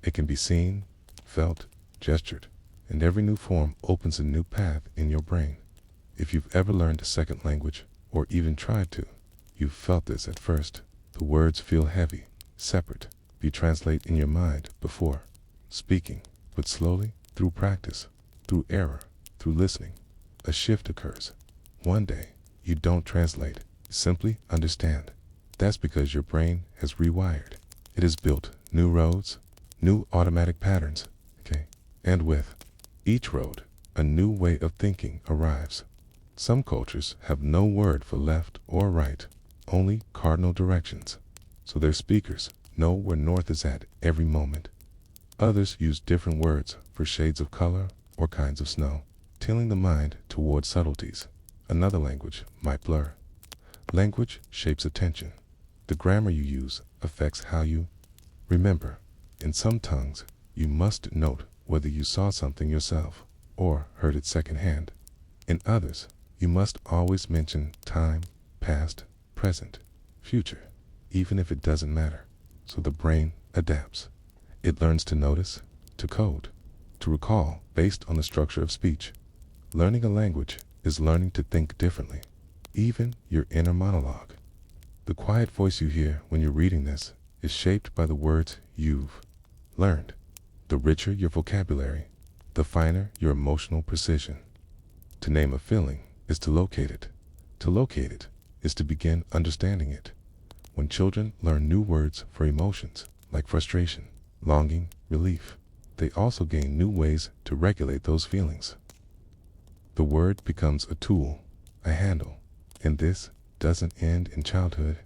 It can be seen, felt, gestured, and every new form opens a new path in your brain. If you've ever learned a second language, or even tried to, you've felt this at first. The words feel heavy, separate. You translate in your mind before speaking, but slowly, through practice, through error, through listening, a shift occurs. One day, you don't translate, you simply understand. That's because your brain has rewired. It has built new roads, new automatic patterns, and with each road, a new way of thinking arrives. Some cultures have no word for left or right, only cardinal directions, so their speakers know where north is at every moment. Others use different words for shades of color or kinds of snow, tilting the mind toward subtleties. Another language might blur. Language shapes attention. The grammar you use affects how you remember. In some tongues, you must note whether you saw something yourself or heard it secondhand. In others, you must always mention time, past, present, future, even if it doesn't matter. So the brain adapts. It learns to notice, to code, to recall based on the structure of speech. Learning a language is learning to think differently, even your inner monologue. The quiet voice you hear when you're reading this is shaped by the words you've learned. The richer your vocabulary, the finer your emotional precision. To name a feeling is to locate it. To locate it is to begin understanding it. When children learn new words for emotions, like frustration, longing, relief, they also gain new ways to regulate those feelings. The word becomes a tool, a handle, and this doesn't end in childhood.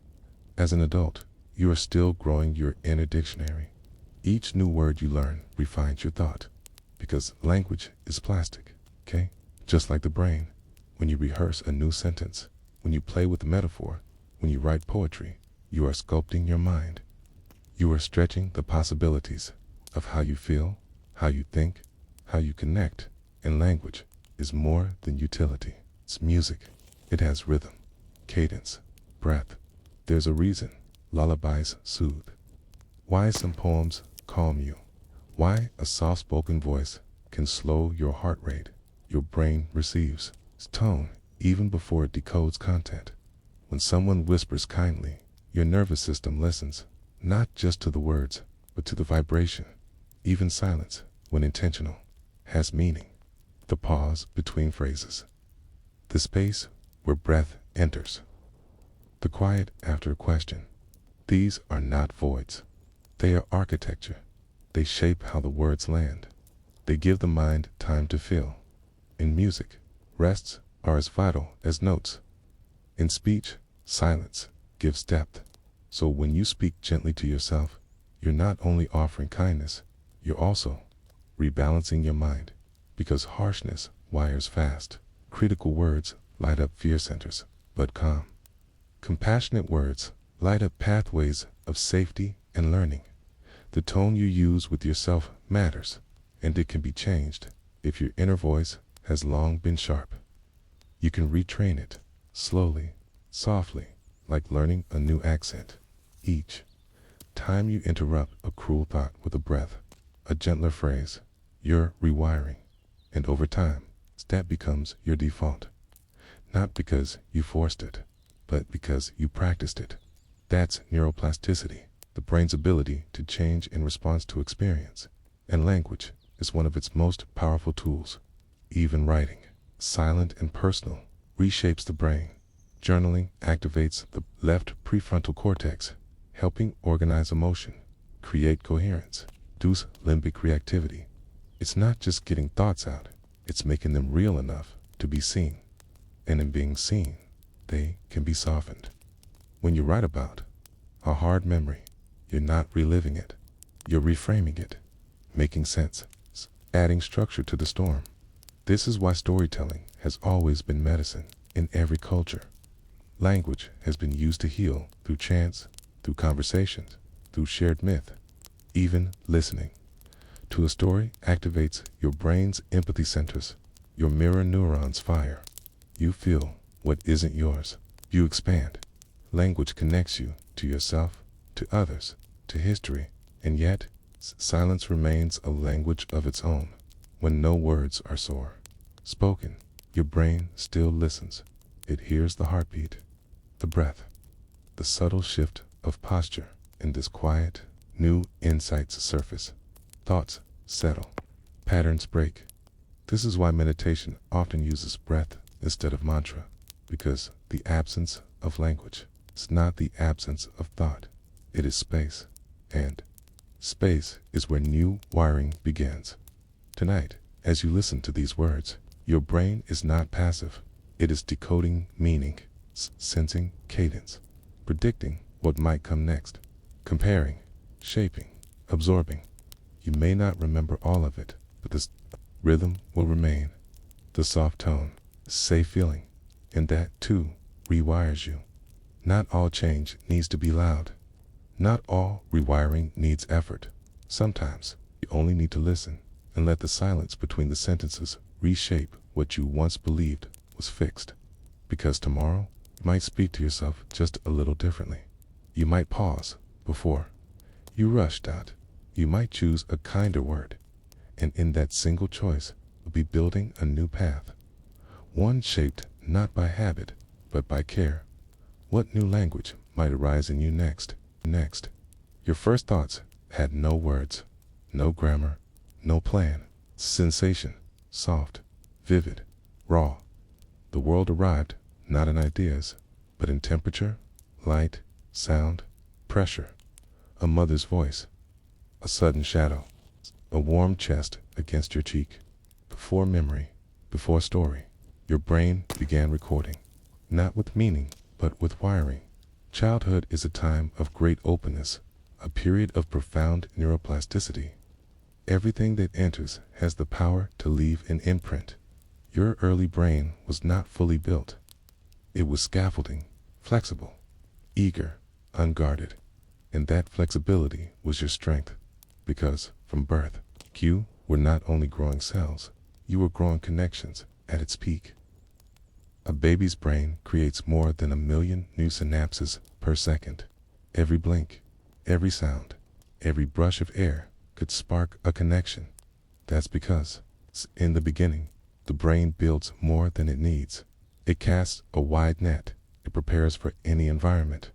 As an adult, you are still growing your inner dictionary. Each new word you learn refines your thought, because language is plastic, Just like the brain, when you rehearse a new sentence, when you play with a metaphor, when you write poetry, you are sculpting your mind. You are stretching the possibilities of how you feel, how you think, how you connect, and language is more than utility. It's music. It has rhythm, cadence, breath. There's a reason lullabies soothe. Why some poems calm you. Why a soft-spoken voice can slow your heart rate. Your brain receives its tone even before it decodes content. When someone whispers kindly, your nervous system listens, not just to the words, but to the vibration. Even silence, when intentional, has meaning. The pause between phrases. The space where breath enters. The quiet after a question. These are not voids. They are architecture. They shape how the words land. They give the mind time to feel. In music, rests are as vital as notes. In speech, silence gives depth. So when you speak gently to yourself, you're not only offering kindness, you're also rebalancing your mind. Because harshness wires fast. Critical words light up fear centers, but calm, compassionate words light up pathways of safety and learning. The tone you use with yourself matters, and it can be changed if your inner voice has long been sharp. You can retrain it, slowly, softly, like learning a new accent. Each time you interrupt a cruel thought with a breath, a gentler phrase, you're rewiring. And over time, that becomes your default. Not because you forced it, but because you practiced it. That's neuroplasticity, the brain's ability to change in response to experience. And language is one of its most powerful tools. Even writing, silent and personal, reshapes the brain. Journaling activates the left prefrontal cortex, helping organize emotion, create coherence, reduce limbic reactivity. It's not just getting thoughts out, it's making them real enough to be seen. And in being seen, they can be softened. When you write about a hard memory, you're not reliving it, you're reframing it, making sense, adding structure to the storm. This is why storytelling has always been medicine in every culture. Language has been used to heal through chants, through conversations, through shared myth. Even listening to a story activates your brain's empathy centers. Your mirror neurons fire. You feel what isn't yours. You expand. Language connects you to yourself, to others, to history, and yet silence remains a language of its own. When no words are spoken, your brain still listens. It hears the heartbeat, the breath, the subtle shift of posture. In this quiet, new insights surface. Thoughts settle. Patterns break. This is why meditation often uses breath instead of mantra, because the absence of language is not the absence of thought. It is space, and space is where new wiring begins. Tonight, as you listen to these words, your brain is not passive. It is decoding meaning, sensing cadence, predicting what might come next, comparing, shaping, absorbing. You may not remember all of it, but the rhythm will remain. The soft tone, safe feeling, and that too rewires you. Not all change needs to be loud. Not all rewiring needs effort. Sometimes you only need to listen and let the silence between the sentences reshape what you once believed was fixed. Because tomorrow you might speak to yourself just a little differently. You might pause before you rushed out. You might choose a kinder word, and in that single choice will be building a new path. One shaped not by habit, but by care. What new language might arise in you next? Your first thoughts had no words, no grammar, no plan. Sensation, soft, vivid, raw. The world arrived not in ideas, but in temperature, light, sound, pressure. A mother's voice, a sudden shadow, a warm chest against your cheek. Before memory, before story, your brain began recording, not with meaning, but with wiring. Childhood is a time of great openness, a period of profound neuroplasticity. Everything that enters has the power to leave an imprint. Your early brain was not fully built. It was scaffolding, flexible, eager, unguarded. And that flexibility was your strength, because from birth, you were not only growing cells, you were growing connections at its peak. A baby's brain creates more than 1 million new synapses per second. Every blink, every sound, every brush of air could spark a connection. That's because, in the beginning, the brain builds more than it needs. It casts a wide net. It prepares for any environment.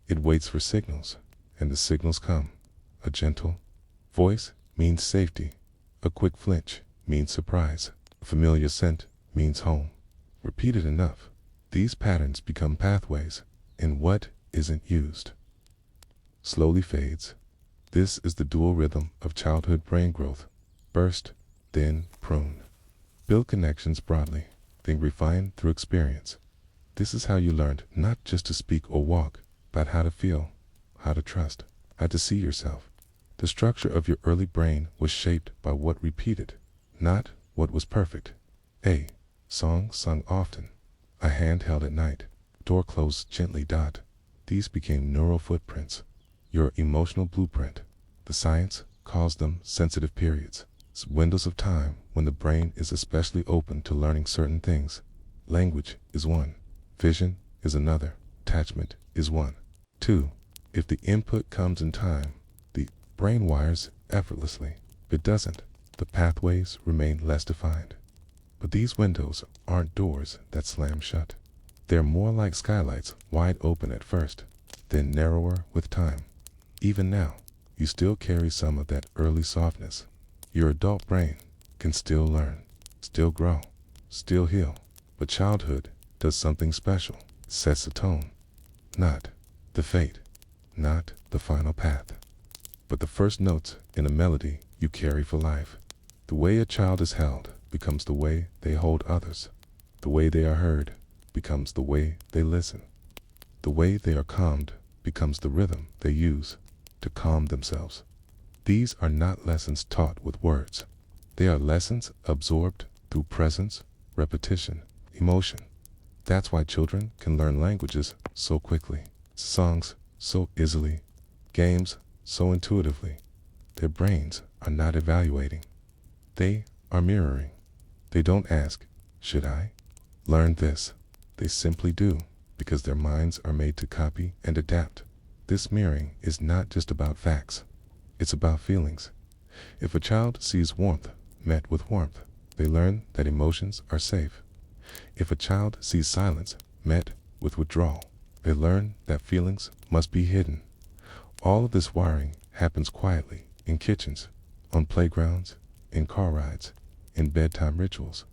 It waits for signals, and the signals come. A gentle voice means safety. A quick flinch means surprise. A familiar scent means home. Repeated enough, these patterns become pathways, and what isn't used slowly fades. This is the dual rhythm of childhood brain growth. Burst, then prune. Build connections broadly, then refine through experience. This is how you learned not just to speak or walk, but how to feel, how to trust, how to see yourself. The structure of your early brain was shaped by what repeated, not what was perfect. A song sung often, a hand held at night, door closed gently. These became neural footprints, your emotional blueprint. The science calls them sensitive periods, windows of time when the brain is especially open to learning certain things. Language is one, vision is another, attachment is one. 2. If the input comes in time, the brain wires effortlessly. If it doesn't, the pathways remain less defined. But these windows aren't doors that slam shut. They're more like skylights, wide open at first, then narrower with time. Even now, you still carry some of that early softness. Your adult brain can still learn, still grow, still heal. But childhood does something special. It sets the tone, not the fate, not the final path, but the first notes in a melody you carry for life. The way a child is held becomes the way they hold others. The way they are heard becomes the way they listen. The way they are calmed becomes the rhythm they use to calm themselves. These are not lessons taught with words. They are lessons absorbed through presence, repetition, emotion. That's why children can learn languages so quickly, songs so easily, games so intuitively. Their brains are not evaluating. They are mirroring. They don't ask, should I learn this? They simply do, because their minds are made to copy and adapt. This mirroring is not just about facts. It's about feelings. If a child sees warmth met with warmth, they learn that emotions are safe. If a child sees silence met with withdrawal, they learn that feelings must be hidden. All of this wiring happens quietly in kitchens, on playgrounds, in car rides, in bedtime rituals.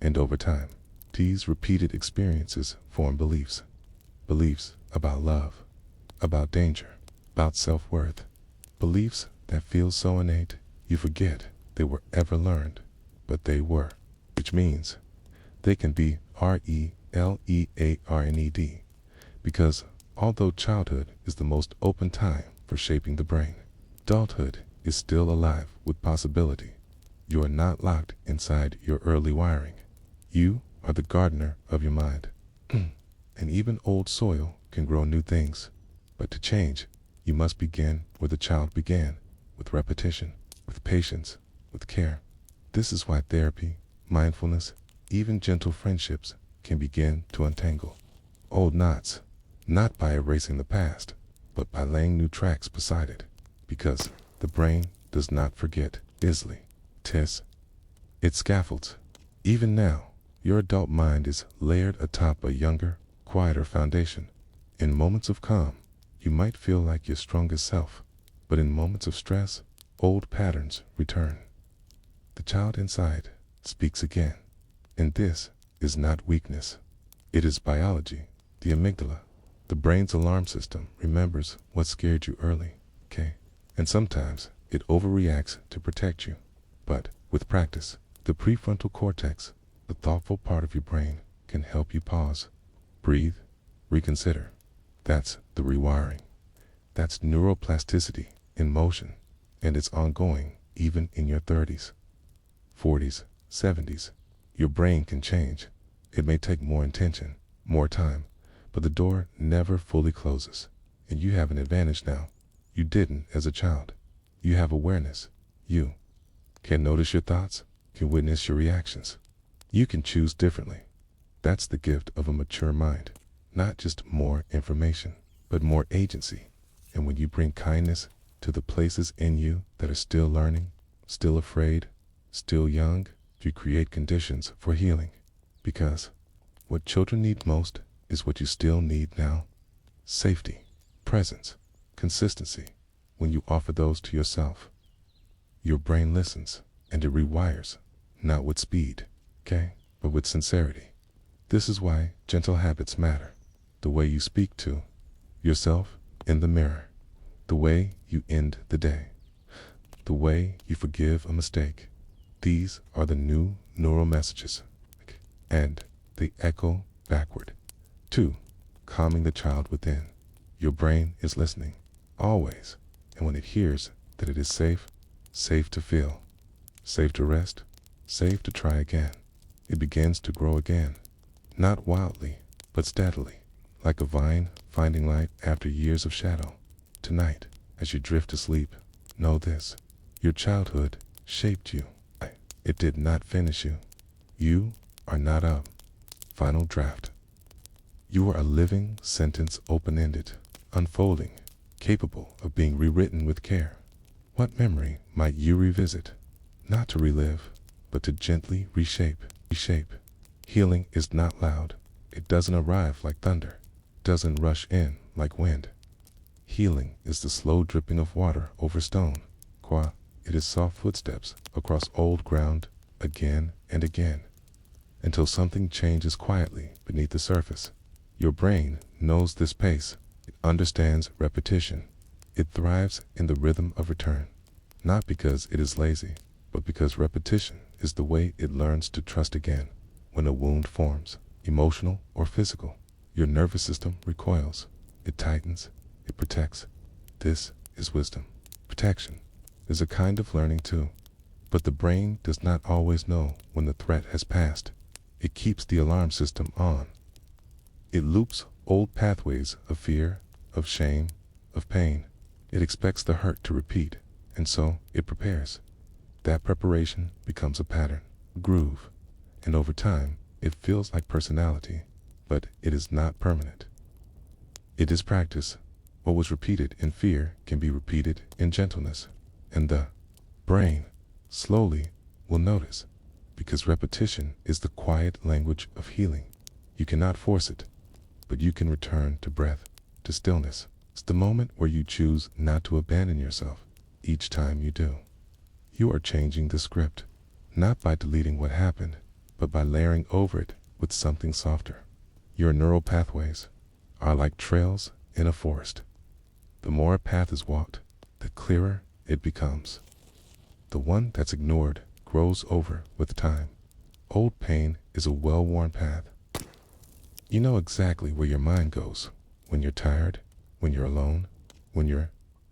And over time, these repeated experiences form beliefs. Beliefs about love, about danger, about self-worth. Beliefs that feel so innate you forget they were ever learned, but they were. Which means they can be relearned, because although childhood is the most open time for shaping the brain, adulthood is still alive with possibility. You are not locked inside your early wiring. You are the gardener of your mind. And even old soil can grow new things. But to change, you must begin where the child began, with repetition, with patience, with care. This is why therapy, mindfulness, even gentle friendships can begin to untangle old knots, not by erasing the past, but by laying new tracks beside it. Because the brain does not forget easily. It scaffolds. Even now, your adult mind is layered atop a younger, quieter foundation. In moments of calm, you might feel like your strongest self, but in moments of stress, old patterns return. The child inside speaks again. And this is not weakness. It is biology. The amygdala, the brain's alarm system, remembers what scared you early, okay? And sometimes it overreacts to protect you. But with practice, the prefrontal cortex, the thoughtful part of your brain, can help you pause, breathe, reconsider. That's the rewiring. That's neuroplasticity in motion, and it's ongoing even in your 30s, 40s, 70s. Your brain can change. It may take more intention, more time, but the door never fully closes. And you have an advantage now. You didn't as a child. You have awareness. You can notice your thoughts, can witness your reactions. You can choose differently. That's the gift of a mature mind. Not just more information, but more agency. And when you bring kindness to the places in you that are still learning, still afraid, still young, you create conditions for healing. Because what children need most is what you still need now. Safety, presence, consistency. When you offer those to yourself, your brain listens and it rewires, not with speed, okay, but with sincerity. This is why gentle habits matter. The way you speak to yourself in the mirror, the the way you end the day, the way you forgive a mistake. These are the new neural messages, and they echo backward. 2. Calming the child within. Your brain is listening, always, and when it hears that it is safe, safe to feel, safe to rest, safe to try again, it begins to grow again, not wildly, but steadily, like a vine finding light after years of shadow. Tonight, as you drift to sleep, know this: your childhood shaped you. It did not finish you. You are not a final draft. You are a living sentence, open-ended, unfolding, capable of being rewritten with care. What memory might you revisit? Not to relive, but to gently reshape. Healing is not loud. It doesn't arrive like thunder, doesn't rush in like wind. Healing is the slow dripping of water over stone. It is soft footsteps across old ground again and again, until something changes quietly beneath the surface. Your brain knows this pace. It understands repetition. It thrives in the rhythm of return, not because it is lazy, but because repetition is the way it learns to trust again. When a wound forms, emotional or physical, your nervous system recoils. It tightens. It protects. This is wisdom. Protection is a kind of learning too, but the brain does not always know when the threat has passed. It keeps the alarm system on. It loops old pathways of fear, of shame, of pain. It expects the hurt to repeat, and so it prepares. That preparation becomes a pattern, a groove, and over time it feels like personality, but it is not permanent. It is practice. What was repeated in fear can be repeated in gentleness, and the brain slowly will notice, because repetition is the quiet language of healing. You cannot force it, but you can return to breath, to stillness. It's the moment where you choose not to abandon yourself. Each time you do, you are changing the script, not by deleting what happened, but by layering over it with something softer. Your neural pathways are like trails in a forest. The more a path is walked, the clearer it becomes. The one that's ignored grows over with time. Old pain is a well-worn path. You know exactly where your mind goes when you're tired, when you're alone, when you're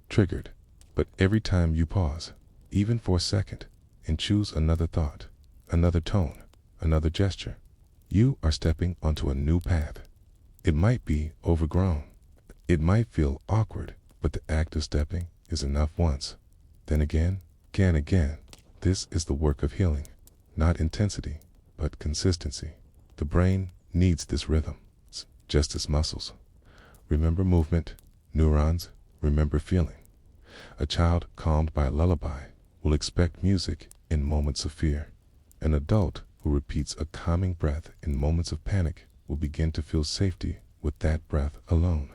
triggered. But every time you pause, even for a second, and choose another thought, another tone, another gesture, you are stepping onto a new path. It might be overgrown. It might feel awkward, but the act of stepping is enough once. Then again. This is the work of healing, not intensity, but consistency. The brain needs this rhythm, just as muscles remember movement, neurons remember feeling. A child calmed by a lullaby will expect music in moments of fear. An adult who repeats a calming breath in moments of panic will begin to feel safety with that breath alone.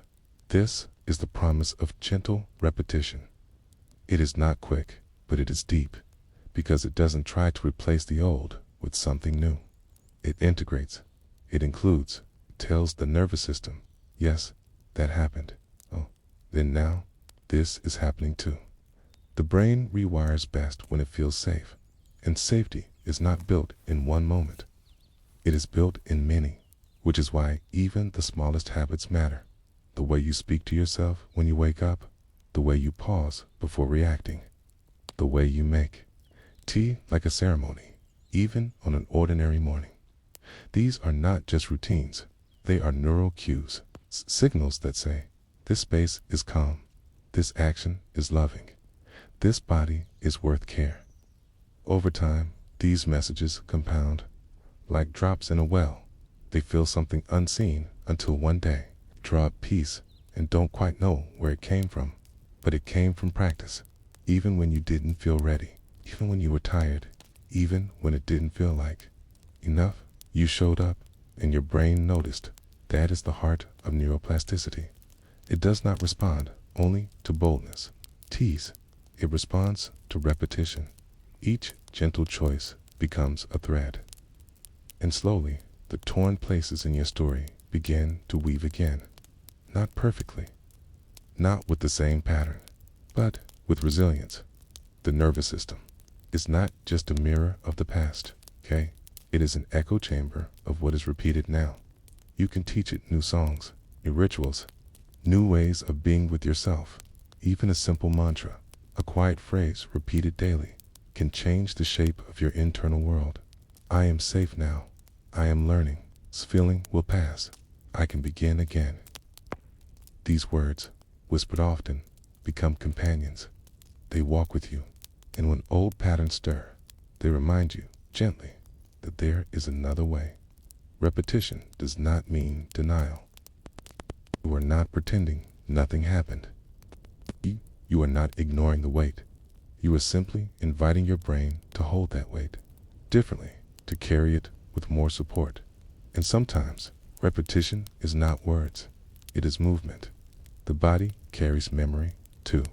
This is the promise of gentle repetition. It is not quick, but it is deep, because it doesn't try to replace the old with something new. It integrates, it includes, it tells the nervous system, yes, that happened. Oh, then now, this is happening too. The brain rewires best when it feels safe, and safety is not built in one moment. It is built in many, which is why even the smallest habits matter. The way you speak to yourself when you wake up, the way you pause before reacting, the way you make tea like a ceremony, even on an ordinary morning. These are not just routines, they are neural cues, signals that say, this space is calm, this action is loving, this body is worth care. Over time, these messages compound, like drops in a well. They feel something unseen until one day, draw up peace and don't quite know where it came from, but it came from practice. Even when you didn't feel ready, even when you were tired, even when it didn't feel like enough, you showed up and your brain noticed. That is the heart of neuroplasticity. It does not respond only to boldness, tease. It responds to repetition. Each gentle choice becomes a thread. And slowly, the torn places in your story begin to weave again. Not perfectly, not with the same pattern, but with resilience. The nervous system is not just a mirror of the past, okay? It is an echo chamber of what is repeated now. You can teach it new songs, new rituals, new ways of being with yourself. Even a simple mantra, a quiet phrase repeated daily, can change the shape of your internal world. I am safe now. I am learning. This feeling will pass. I can begin again. These words, whispered often, become companions. They walk with you, and when old patterns stir, they remind you, gently, that there is another way. Repetition does not mean denial. You are not pretending nothing happened. You are not ignoring the weight. You are simply inviting your brain to hold that weight differently, to carry it with more support. And sometimes, repetition is not words. It is movement. The body carries memory, too.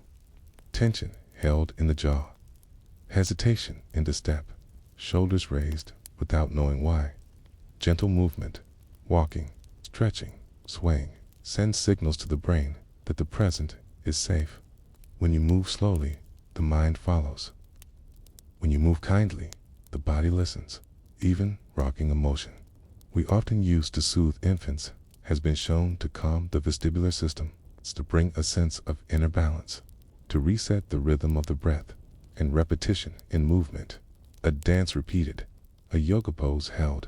Tension held in the jaw. Hesitation in the step. Shoulders raised without knowing why. Gentle movement, walking, stretching, swaying, sends signals to the brain that the present is safe. When you move slowly, the mind follows. When you move kindly, the body listens, even rocking a motion we often use to soothe infants has been shown to calm the vestibular system, to bring a sense of inner balance, to reset the rhythm of the breath, and repetition in movement. A dance repeated, a yoga pose held,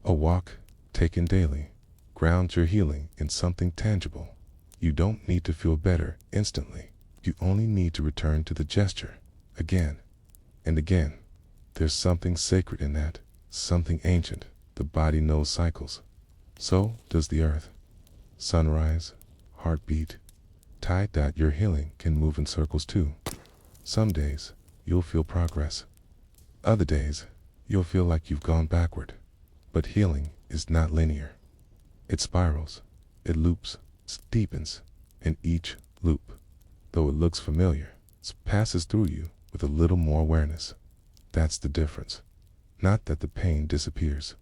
a walk taken daily. Ground your healing in something tangible. You don't need to feel better instantly. You only need to return to the gesture again and again. There's something sacred in that, something ancient. The body knows cycles. So does the earth. Sunrise, heartbeat, tide. Your healing can move in circles too. Some days, you'll feel progress. Other days, you'll feel like you've gone backward. But healing is not linear. It spirals, it loops, it deepens, and each loop, though it looks familiar, passes through you with a little more awareness. That's the difference. Not that the pain disappears,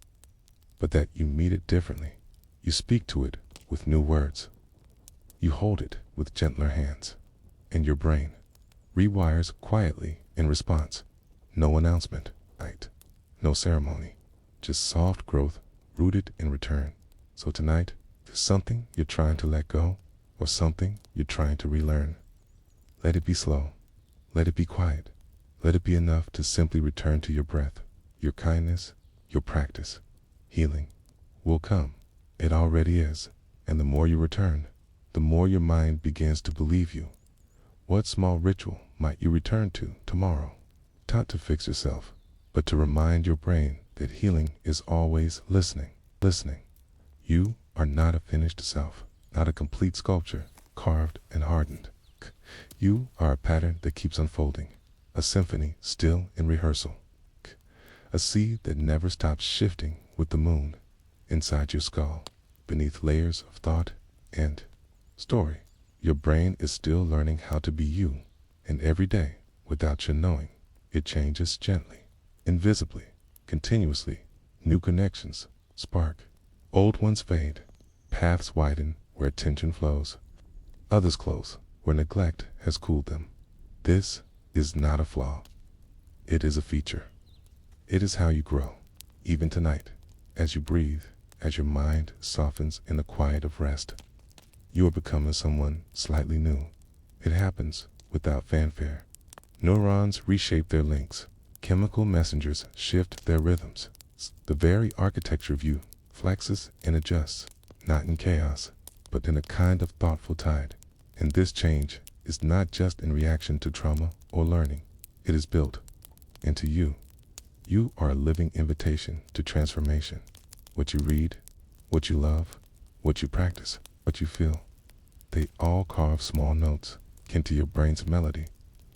but that you meet it differently. You speak to it with new words. You hold it with gentler hands. And your brain rewires quietly in response. No announcement, right? No ceremony. Just soft growth rooted in return. So tonight, there's something you're trying to let go, or something you're trying to relearn. Let it be slow. Let it be quiet. Let it be enough to simply return to your breath, your kindness, your practice. Healing will come. It already is. And the more you return, the more your mind begins to believe you. What small ritual might you return to tomorrow? Not to fix yourself, but to remind your brain that healing is always listening. You are not a finished self, not a complete sculpture, carved and hardened. You are a pattern that keeps unfolding, a symphony still in rehearsal, a seed that never stops shifting with the moon inside your skull, beneath layers of thought and story. Your brain is still learning how to be you, and every day, without your knowing, it changes gently, invisibly, continuously. New connections spark, old ones fade, paths widen where attention flows, others close where neglect has cooled them. This is not a flaw. It is a feature. It is how you grow, even tonight, as you breathe, as your mind softens in the quiet of rest. You are becoming someone slightly new. It happens without fanfare. Neurons reshape their links. Chemical messengers shift their rhythms. The very architecture of you flexes and adjusts, not in chaos, but in a kind of thoughtful tide. And this change is not just in reaction to trauma or learning. It is built into you. You are a living invitation to transformation. What you read, what you love, what you practice, what you feel, they all carve small notes into your brain's melody,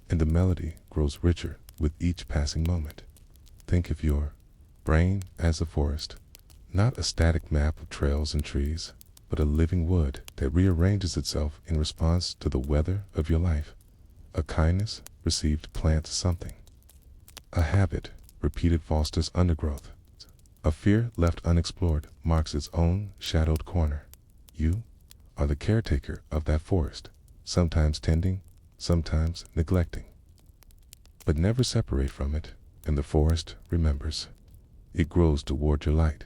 and the melody grows richer with each passing moment. Think of your brain as a forest, not a static map of trails and trees, but a living wood that rearranges itself in response to the weather of your life. A kindness received plants something. A habit repeated fosters undergrowth. A fear left unexplored marks its own shadowed corner. You are the caretaker of that forest, sometimes tending, sometimes neglecting. But never separate from it, and the forest remembers. It grows toward your light.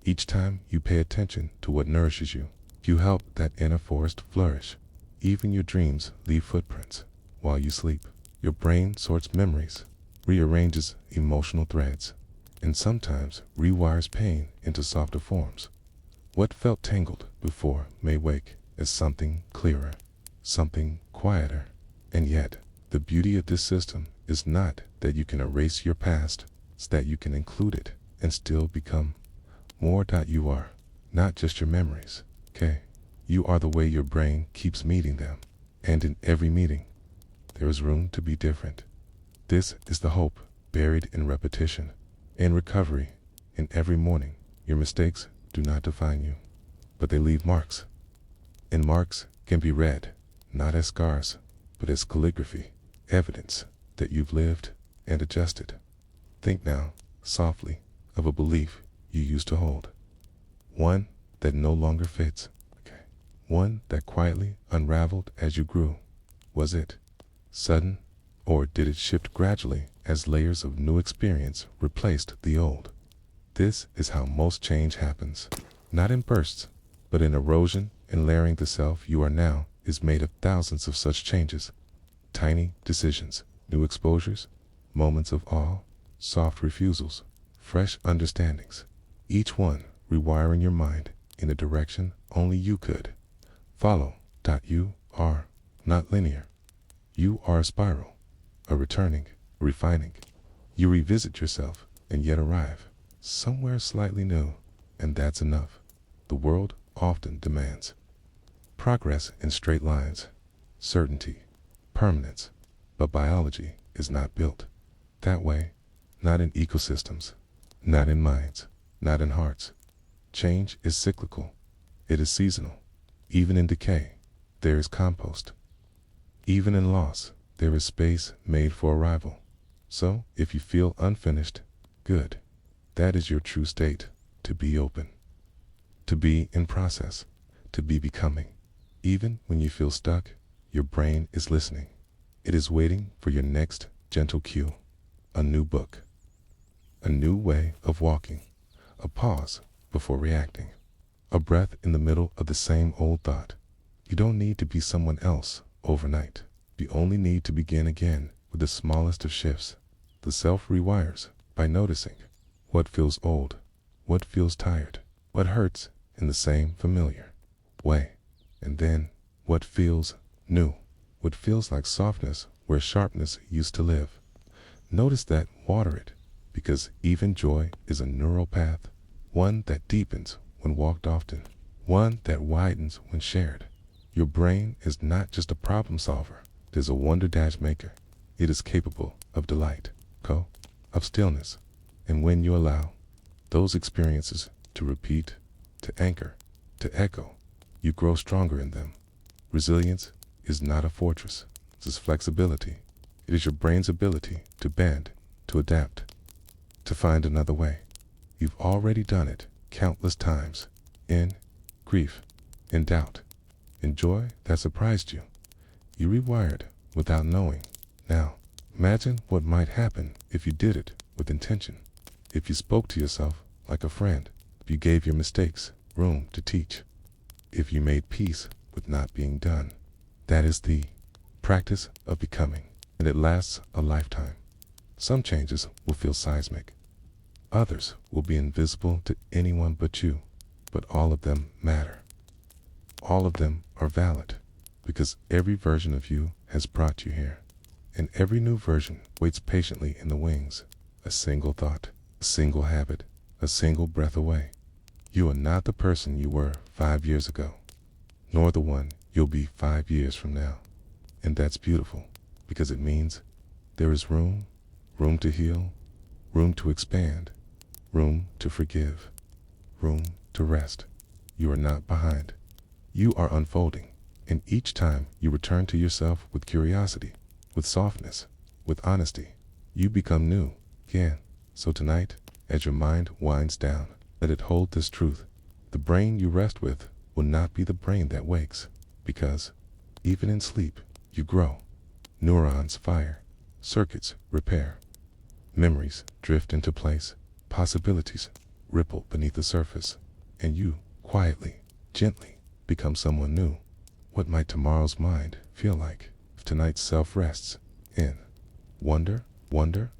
Each time you pay attention to what nourishes you, you help that inner forest flourish. Even your dreams leave footprints. While you sleep, your brain sorts memories, rearranges emotional threads, and sometimes rewires pain into softer forms. What felt tangled before may wake as something clearer, something quieter. And yet, the beauty of this system is not that you can erase your past, it's that you can include it and still become more. You are not just your memories, okay? You are the way your brain keeps meeting them. And in every meeting, there is room to be different. This is the hope buried in repetition, in recovery, in every morning. Your mistakes do not define you, but they leave marks. And marks can be read, not as scars, but as calligraphy, evidence that you've lived and adjusted. Think now, softly, of a belief you used to hold. One that no longer fits. Okay. One that quietly unraveled as you grew. Was it sudden, or did it shift gradually as layers of new experience replaced the old? This is how most change happens. Not in bursts, but in erosion and layering. The self you are now is made of thousands of such changes. Tiny decisions, new exposures, moments of awe, soft refusals, fresh understandings. Each one rewiring your mind in a direction only you could follow. You are not linear. You are a spiral, a returning, refining. You revisit yourself and yet arrive somewhere slightly new, and that's enough. The world often demands progress in straight lines, certainty, permanence, but biology is not built that way. Not in ecosystems, not in minds, not in hearts. Change is cyclical. It is seasonal. Even in decay, there is compost. Even in loss, there is space made for arrival. So, if you feel unfinished, good. That is your true state, to be open, to be in process, to be becoming. Even when you feel stuck, your brain is listening. It is waiting for your next gentle cue, a new book, a new way of walking, a pause before reacting, a breath in the middle of the same old thought. You don't need to be someone else overnight. You only need to begin again with the smallest of shifts. The self rewires by noticing what feels old, what feels tired, what hurts in the same familiar way, and then what feels new, what feels like softness where sharpness used to live. Notice that, water it, because even joy is a neural path, one that deepens when walked often, one that widens when shared. Your brain is not just a problem solver, it is a wonder maker. It is capable of delight, of stillness, and when you allow those experiences to repeat, to anchor, to echo, you grow stronger in them. Resilience is not a fortress, it is flexibility. It is your brain's ability to bend, to adapt, to find another way. You've already done it countless times, in grief, in doubt, in joy that surprised you. You rewired without knowing. Now, imagine what might happen if you did it with intention. If you spoke to yourself like a friend, if you gave your mistakes room to teach, if you made peace with not being done. That is the practice of becoming, and it lasts a lifetime. Some changes will feel seismic. Others will be invisible to anyone but you, but all of them matter. All of them are valid, because every version of you has brought you here, and every new version waits patiently in the wings. A single thought, a single habit, a single breath away. You are not the person you were 5 years ago, nor the one you'll be 5 years from now. And that's beautiful, because it means there is room to heal, room to expand, room to forgive, room to rest. You are not behind. You are unfolding, and each time you return to yourself with curiosity, with softness, with honesty, you become new again. So tonight, as your mind winds down, let it hold this truth. The brain you rest with will not be the brain that wakes, because even in sleep, you grow. Neurons fire, circuits repair, memories drift into place, possibilities ripple beneath the surface, and you, quietly, gently, become someone new. What might tomorrow's mind feel like if tonight's self rests in wonder, wonder,